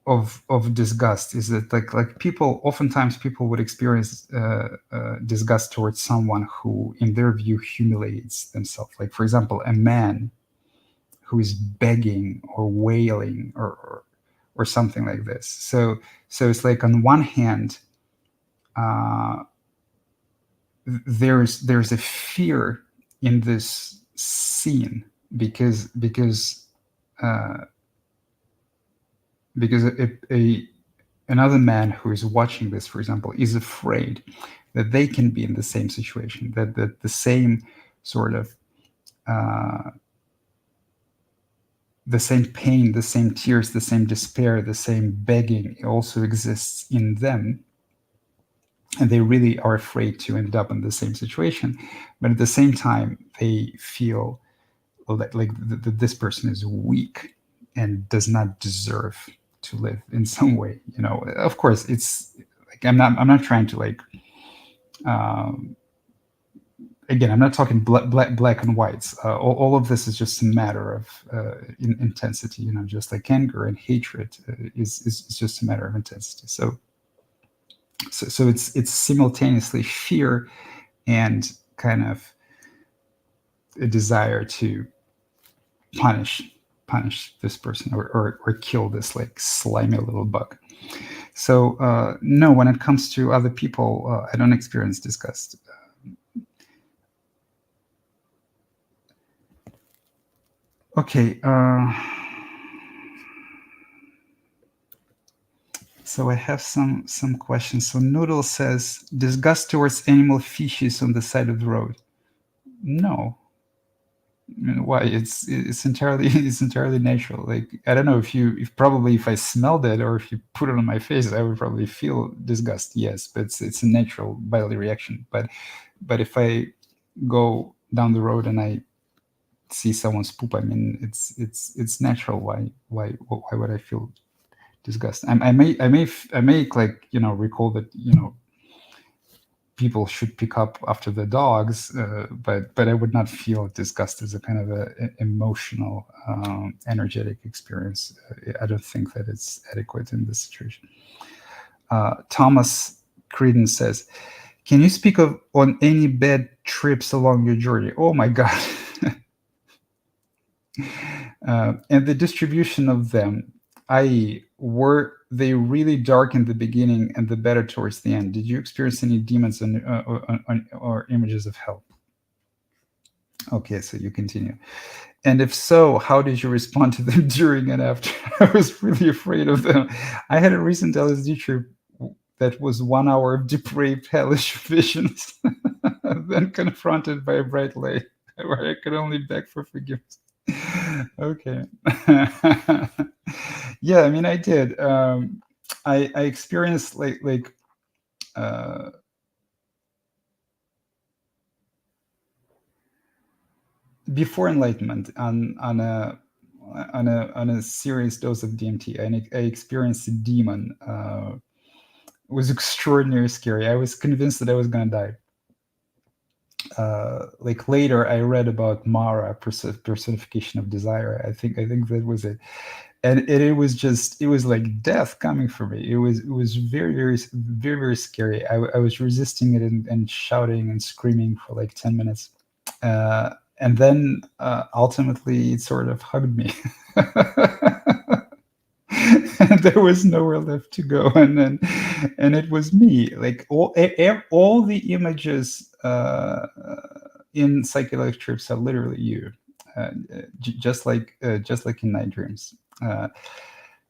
of disgust is that, like people, oftentimes people would experience disgust towards someone who, in their view, humiliates themselves. Like, for example, a man who is begging or wailing or something like this. So it's like on one hand, there's a fear in this scene because another man who is watching this, for example, is afraid that they can be in the same situation, that the same sort of the same pain, the same tears, the same despair, the same begging also exists in them. And they really are afraid to end up in the same situation. But at the same time, they feel like this person is weak and does not deserve to live in some way. Of course, it's like I'm not trying to like again, I'm not talking black and whites. All of this is just a matter of intensity. Just like anger and hatred is just a matter of intensity. So it's simultaneously fear and kind of a desire to punish this person or kill this like slimy little bug. So no, when it comes to other people, I don't experience disgust. Okay. So I have some questions. So Noodle says, disgust towards animal feces on the side of the road. No. I mean, why? It's entirely natural. Like, I don't know if I smelled it or if you put it on my face, I would probably feel disgust. Yes, but it's a natural bodily reaction. But if I go down the road and I see someone's poop, I mean, it's natural. Why would I feel disgust? I may like recall that people should pick up after the dogs, but I would not feel disgust as a kind of a emotional, energetic experience. I don't think that it's adequate in this situation. Thomas Creedon says, "Can you speak on any bad trips along your journey?" Oh my God! And the distribution of them, i.e., were they really dark in the beginning and the better towards the end? Did you experience any demons or images of hell? Okay, so you continue. And if so, how did you respond to them during and after? I was really afraid of them. I had a recent LSD trip that was 1 hour of depraved hellish visions, then confronted by a bright light where I could only beg for forgiveness. Okay. Yeah, I mean, I did. I experienced like before enlightenment on a serious dose of DMT, I experienced a demon. It was extraordinarily scary. I was convinced that I was gonna die. Like later, I read about Mara, personification of desire. I think that was it, and it was like death coming for me. It was very very scary. I was resisting it and shouting and screaming for like 10 minutes, and then ultimately it sort of hugged me. And there was nowhere left to go, and it was me. Like all the images in psychedelic trips are literally you, just like in night dreams.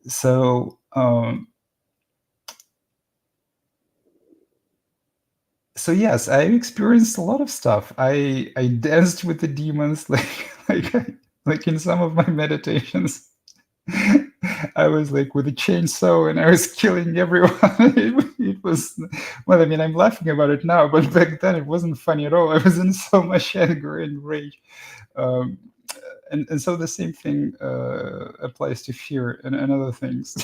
So yes, I experienced a lot of stuff. I danced with the demons, like in some of my meditations. I was like with a chainsaw and I was killing everyone. It was, well, I mean, I'm laughing about it now, but back then it wasn't funny at all. I was in so much anger and rage. And so the same thing applies to fear and other things.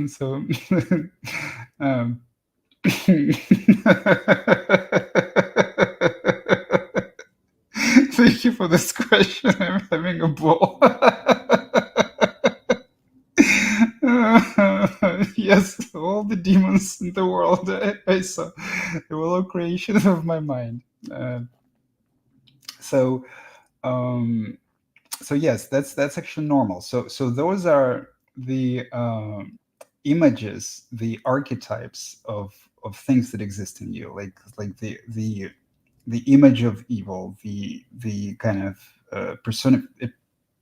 So, thank you for this question. I'm having a ball. Yes, all the demons in the world. I saw the whole creation of my mind. Uh, so um, so yes, that's actually normal. So those are the images, the archetypes of things that exist in you, like the image of evil, the kind of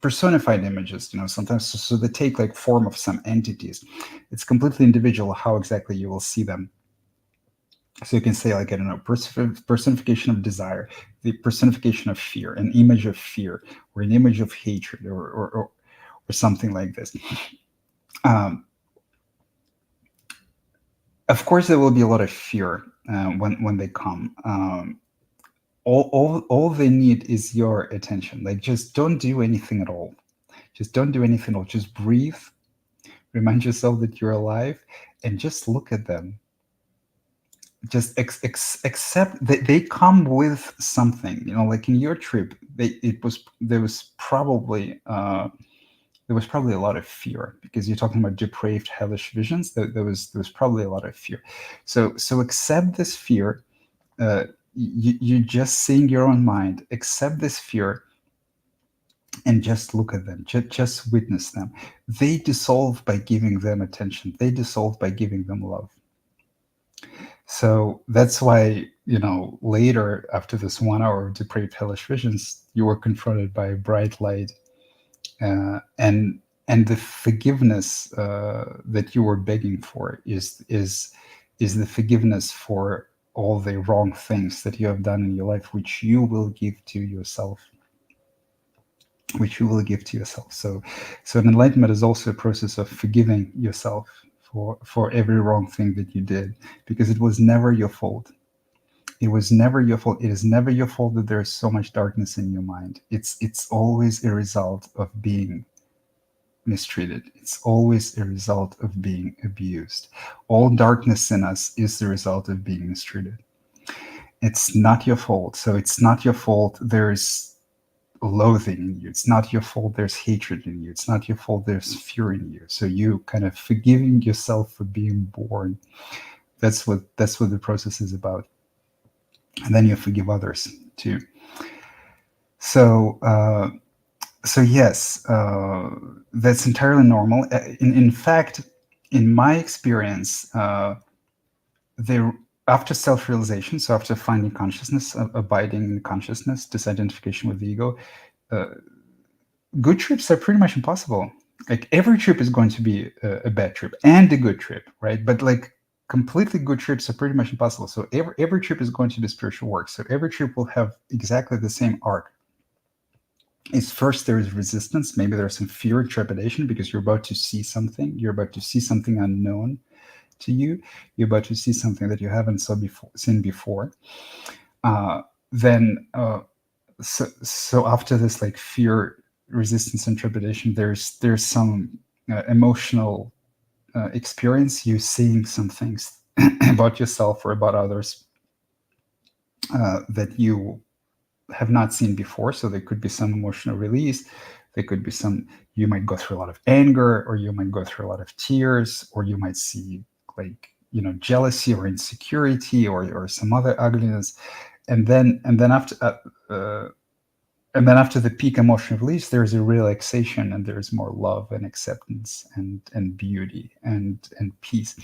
personified images. Sometimes so they take like form of some entities. It's completely individual how exactly you will see them. So you can say, like, I don't know, personification of desire, the personification of fear, an image of fear, or an image of hatred, or something like this. Um, of course, there will be a lot of fear when they come. All they need is your attention. Like, just don't do anything at all. Just don't do anything at all. Just breathe, remind yourself that you're alive, and just look at them. Just accept that they come with something. Like in your trip, there was probably a lot of fear, because you're talking about depraved hellish visions. There was probably a lot of fear. So accept this fear. You're just seeing your own mind. Accept this fear and just look at them. Just witness them. They dissolve by giving them attention. They dissolve by giving them love. So that's why, later, after this 1 hour of depraved hellish visions, you were confronted by a bright light, and the forgiveness that you were begging for is the forgiveness for all the wrong things that you have done in your life, which you will give to yourself. So an enlightenment is also a process of forgiving yourself for every wrong thing that you did, because it was never your fault. It was never your fault. It is never your fault that there is so much darkness in your mind. It's always a result of being mistreated. It's always a result of being abused. All darkness in us is the result of being mistreated. It's not your fault. So it's not your fault there's loathing in you. It's not your fault there's hatred in you. It's not your fault there's fear in you. So you kind of forgiving yourself for being born. That's what the process is about. And then you forgive others too. So yes, that's entirely normal. In fact, in my experience, after self-realization, so after finding consciousness, abiding in consciousness, disidentification with the ego, good trips are pretty much impossible. Like, every trip is going to be a bad trip and a good trip, right? But like, completely good trips are pretty much impossible. So every trip is going to be spiritual work. So every trip will have exactly the same arc. Is first there is resistance. Maybe there's some fear and trepidation, because you're about to see something. You're about to see something unknown to you. You're about to see something that you haven't seen before. So after this, like, fear, resistance, and trepidation, there's some emotional experience. You seeing some things about yourself or about others that you have not seen before. So there could be some emotional release. There could be you might go through a lot of anger, or you might go through a lot of tears, or you might see, like, jealousy or insecurity, or some other ugliness. And then after the peak emotional release, there's a relaxation, and there's more love and acceptance and beauty and peace.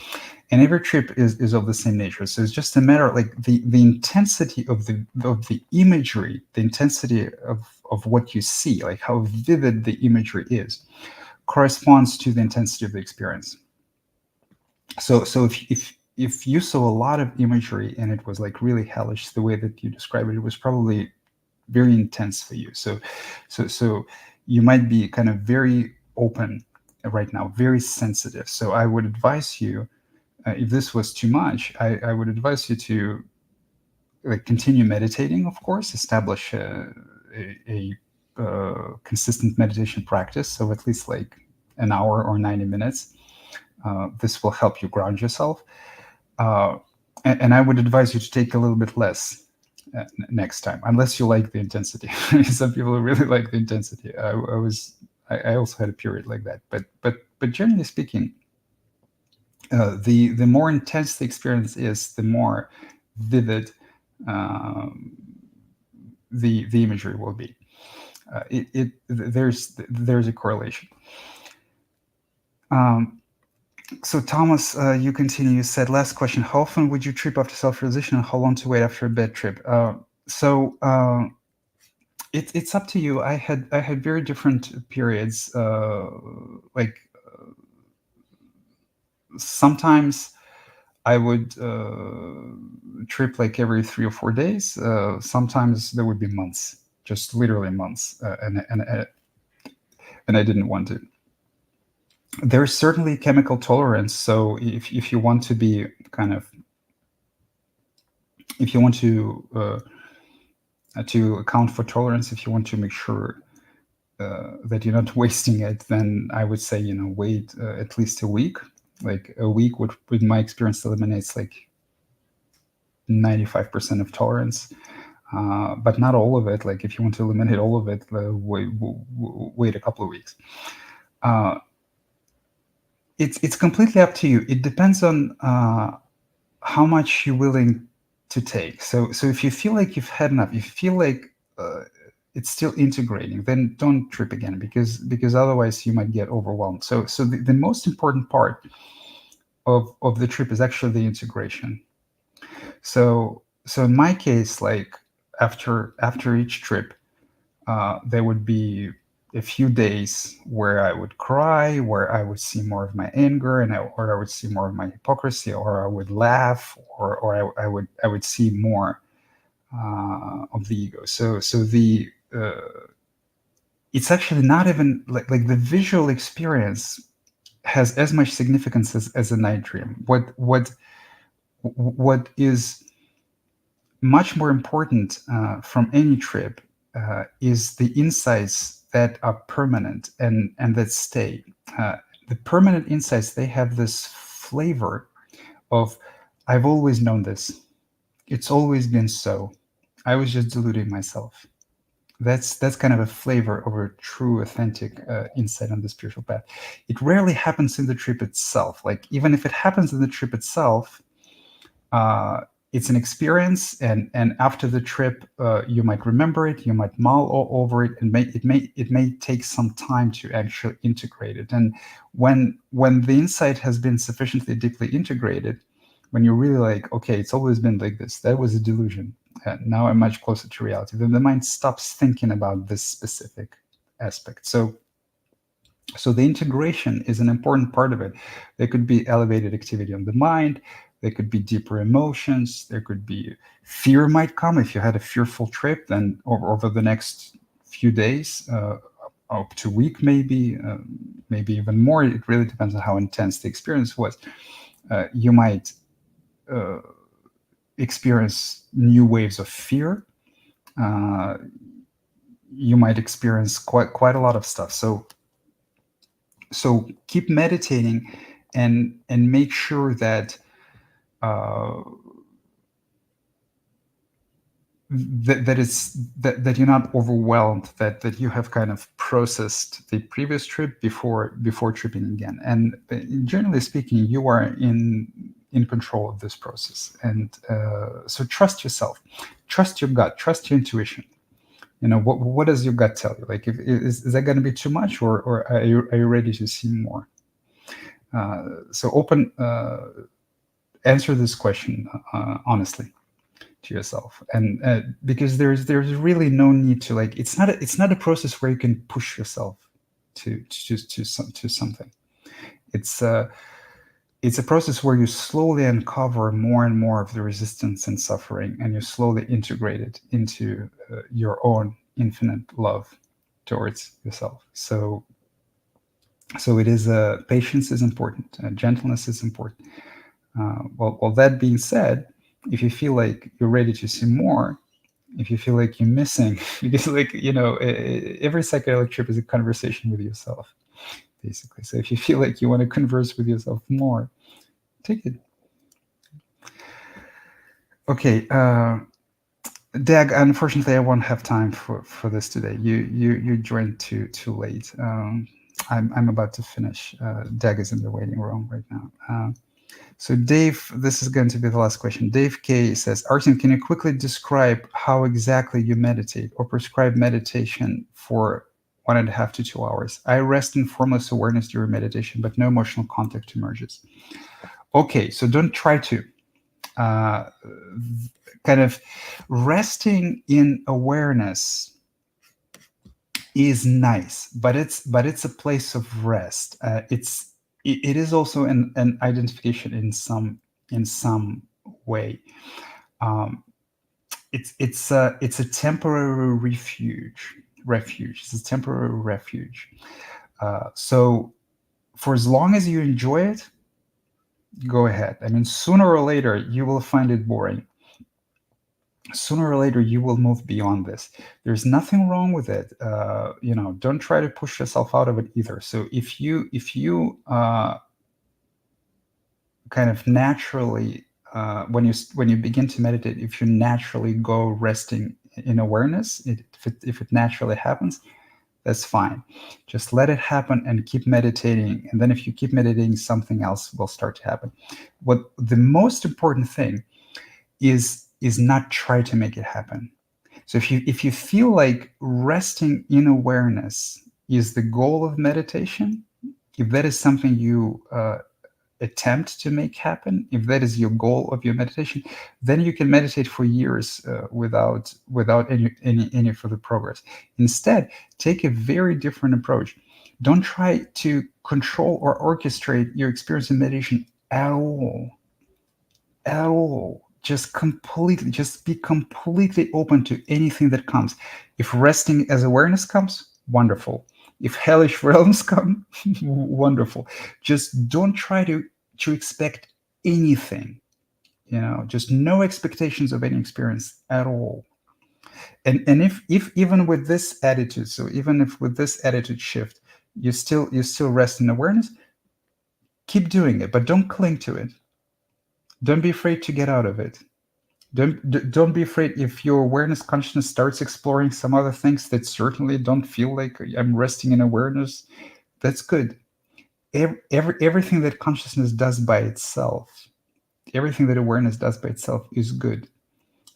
And every trip is of the same nature. So it's just a matter of, like, the intensity of the imagery, the intensity of what you see, like how vivid the imagery is, corresponds to the intensity of the experience. So if you saw a lot of imagery and it was like really hellish, the way that you describe it, it was probably very intense for you. So you might be kind of very open right now, very sensitive. So I would advise you, if this was too much, I would advise you to, like, continue meditating. Of course, establish a consistent meditation practice. So at least like an hour or 90 minutes. This will help you ground yourself. And I would advise you to take a little bit less next time, unless you like the intensity. Some people really like the intensity. I also had a period like that, but generally speaking, The more intense the experience is, the more vivid the imagery will be. There's a correlation. So Thomas, you continue. You said, last question: how often would you trip after self-realization, and how long to wait after a bad trip? It's up to you. I had very different periods. Like sometimes I would trip like every 3 or 4 days. Sometimes there would be months, just literally months, and I didn't want to. There's certainly chemical tolerance. So if you want to be kind of, if you want to account for tolerance, if you want to make sure that you're not wasting it, then I would say, wait at least a week. Like a week would, with my experience, eliminates like 95% of tolerance. But not all of it. Like if you want to eliminate all of it, wait a couple of weeks. It's completely up to you. It depends on how much you're willing to take. So if you feel like you've had enough, if you feel like it's still integrating, then don't trip again, because otherwise you might get overwhelmed. So the most important part of the trip is actually the integration. So in my case, like after each trip, there would be a few days where I would cry, where I would see more of my anger, or I would see more of my hypocrisy, or I would laugh, or I would see more of the ego. So the it's actually not even like the visual experience has as much significance as a night dream. What is much more important from any trip is the insights that are permanent and that stay. The permanent insights, they have this flavor of, I've always known this. It's always been so. I was just deluding myself. That's kind of a flavor of a true, authentic insight on the spiritual path. It rarely happens in the trip itself. Like even if it happens in the trip itself, it's an experience, and after the trip, you might remember it, you might mull over it, and it may take some time to actually integrate it. And when the insight has been sufficiently deeply integrated, when you're really like, okay, it's always been like this, that was a delusion, now I'm much closer to reality, then the mind stops thinking about this specific aspect. So the integration is an important part of it. There could be elevated activity on the mind. There could be deeper emotions. There could be fear might come. If you had a fearful trip, then over the next few days, up to a week, maybe even more. It really depends on how intense the experience was. You might experience new waves of fear. You might experience quite a lot of stuff. So keep meditating and make sure that that you're not overwhelmed, that you have kind of processed the previous trip before tripping again. And generally speaking, you are in control of this process. And so trust yourself, trust your gut, trust your intuition. What does your gut tell you? Like, is that going to be too much, or are you ready to see more? So answer this question honestly to yourself, and because there's really no need to, like, it's not a process where you can push yourself to something. It's a process where you slowly uncover more and more of the resistance and suffering, and you slowly integrate it into your own infinite love towards yourself. So it is, patience is important, gentleness is important. Well, that being said, if you feel like you're ready to see more, if you feel like you're missing, because, like, every psychedelic trip is a conversation with yourself, basically. So if you feel like you want to converse with yourself more, take it. Okay, Dag, unfortunately, I won't have time for this today. You joined too late. I'm about to finish. Dag is in the waiting room right now. So Dave, this is going to be the last question. Dave K says, Artem, can you quickly describe how exactly you meditate or prescribe meditation for 1.5 to 2 hours? I rest in formless awareness during meditation, but no emotional contact emerges. Okay, so don't try to. Kind of resting in awareness is nice, but it's a place of rest. It is also an identification in some way. Um, it's a temporary refuge. It's a temporary refuge. So for as long as you enjoy it, go ahead. I mean, sooner or later you will find it boring. Sooner or later you will move beyond this. There's nothing wrong with it. Don't try to push yourself out of it either. So if you kind of naturally, when you begin to meditate, if you naturally go resting in awareness, if it naturally happens, that's fine. Just let it happen and keep meditating. And then if you keep meditating, something else will start to happen. What the most important thing is not try to make it happen. So if you feel like resting in awareness is the goal of meditation, if that is something you attempt to make happen, if that is your goal of your meditation, then you can meditate for years without any further progress. Instead, take a very different approach. Don't try to control or orchestrate your experience in meditation at all. At all. Just be completely open to anything that comes. If resting as awareness comes, wonderful. If hellish realms come, wonderful. Just don't try to expect anything. Just no expectations of any experience at all. And if even with this attitude, so even if with this attitude shift, you still rest in awareness, keep doing it, but don't cling to it. Don't be afraid to get out of it. Don't be afraid if your awareness consciousness starts exploring some other things that certainly don't feel like I'm resting in awareness. That's good. Everything that consciousness does by itself, everything that awareness does by itself is good.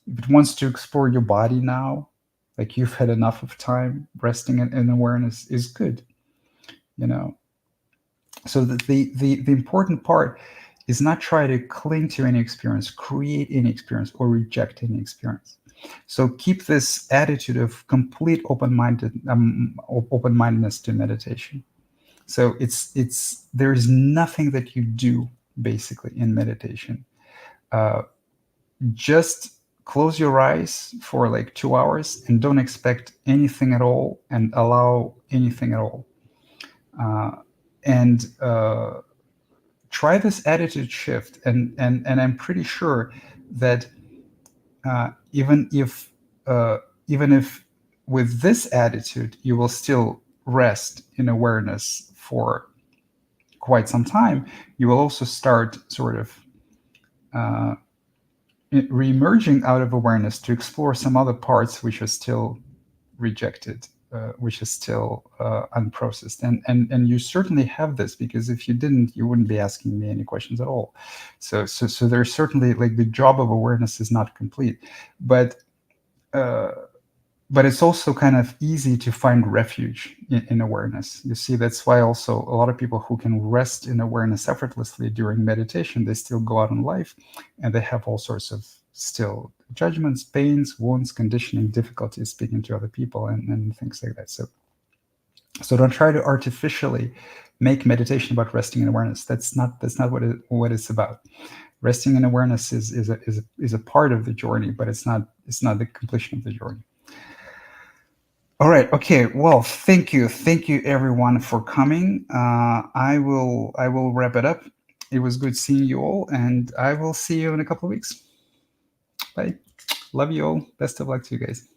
If it wants to explore your body now, like you've had enough of time resting in awareness, is good. So the important part is not try to cling to any experience, create any experience, or reject any experience. So keep this attitude of complete open-mindedness to meditation. So there is nothing that you do basically in meditation. Just close your eyes for like 2 hours and don't expect anything at all, and allow anything at all. And try this attitude shift, and I'm pretty sure that even if with this attitude you will still rest in awareness for quite some time, you will also start sort of re-emerging out of awareness to explore some other parts which are still rejected, which is still unprocessed. And you certainly have this, because if you didn't, you wouldn't be asking me any questions at all. So there's certainly, like, the job of awareness is not complete, but it's also kind of easy to find refuge in awareness. You see, that's why also a lot of people who can rest in awareness effortlessly during meditation, they still go out in life and they have all sorts of still judgments, pains, wounds, conditioning, difficulties speaking to other people, and things like that. So don't try to artificially make meditation about resting in awareness. That's not what it's about. Resting in awareness is a part of the journey, but it's not the completion of the journey. All right. Okay. Well, thank you everyone for coming. I will wrap it up. It was good seeing you all, and I will see you in a couple of weeks. Bye. Love you all. Best of luck to you guys.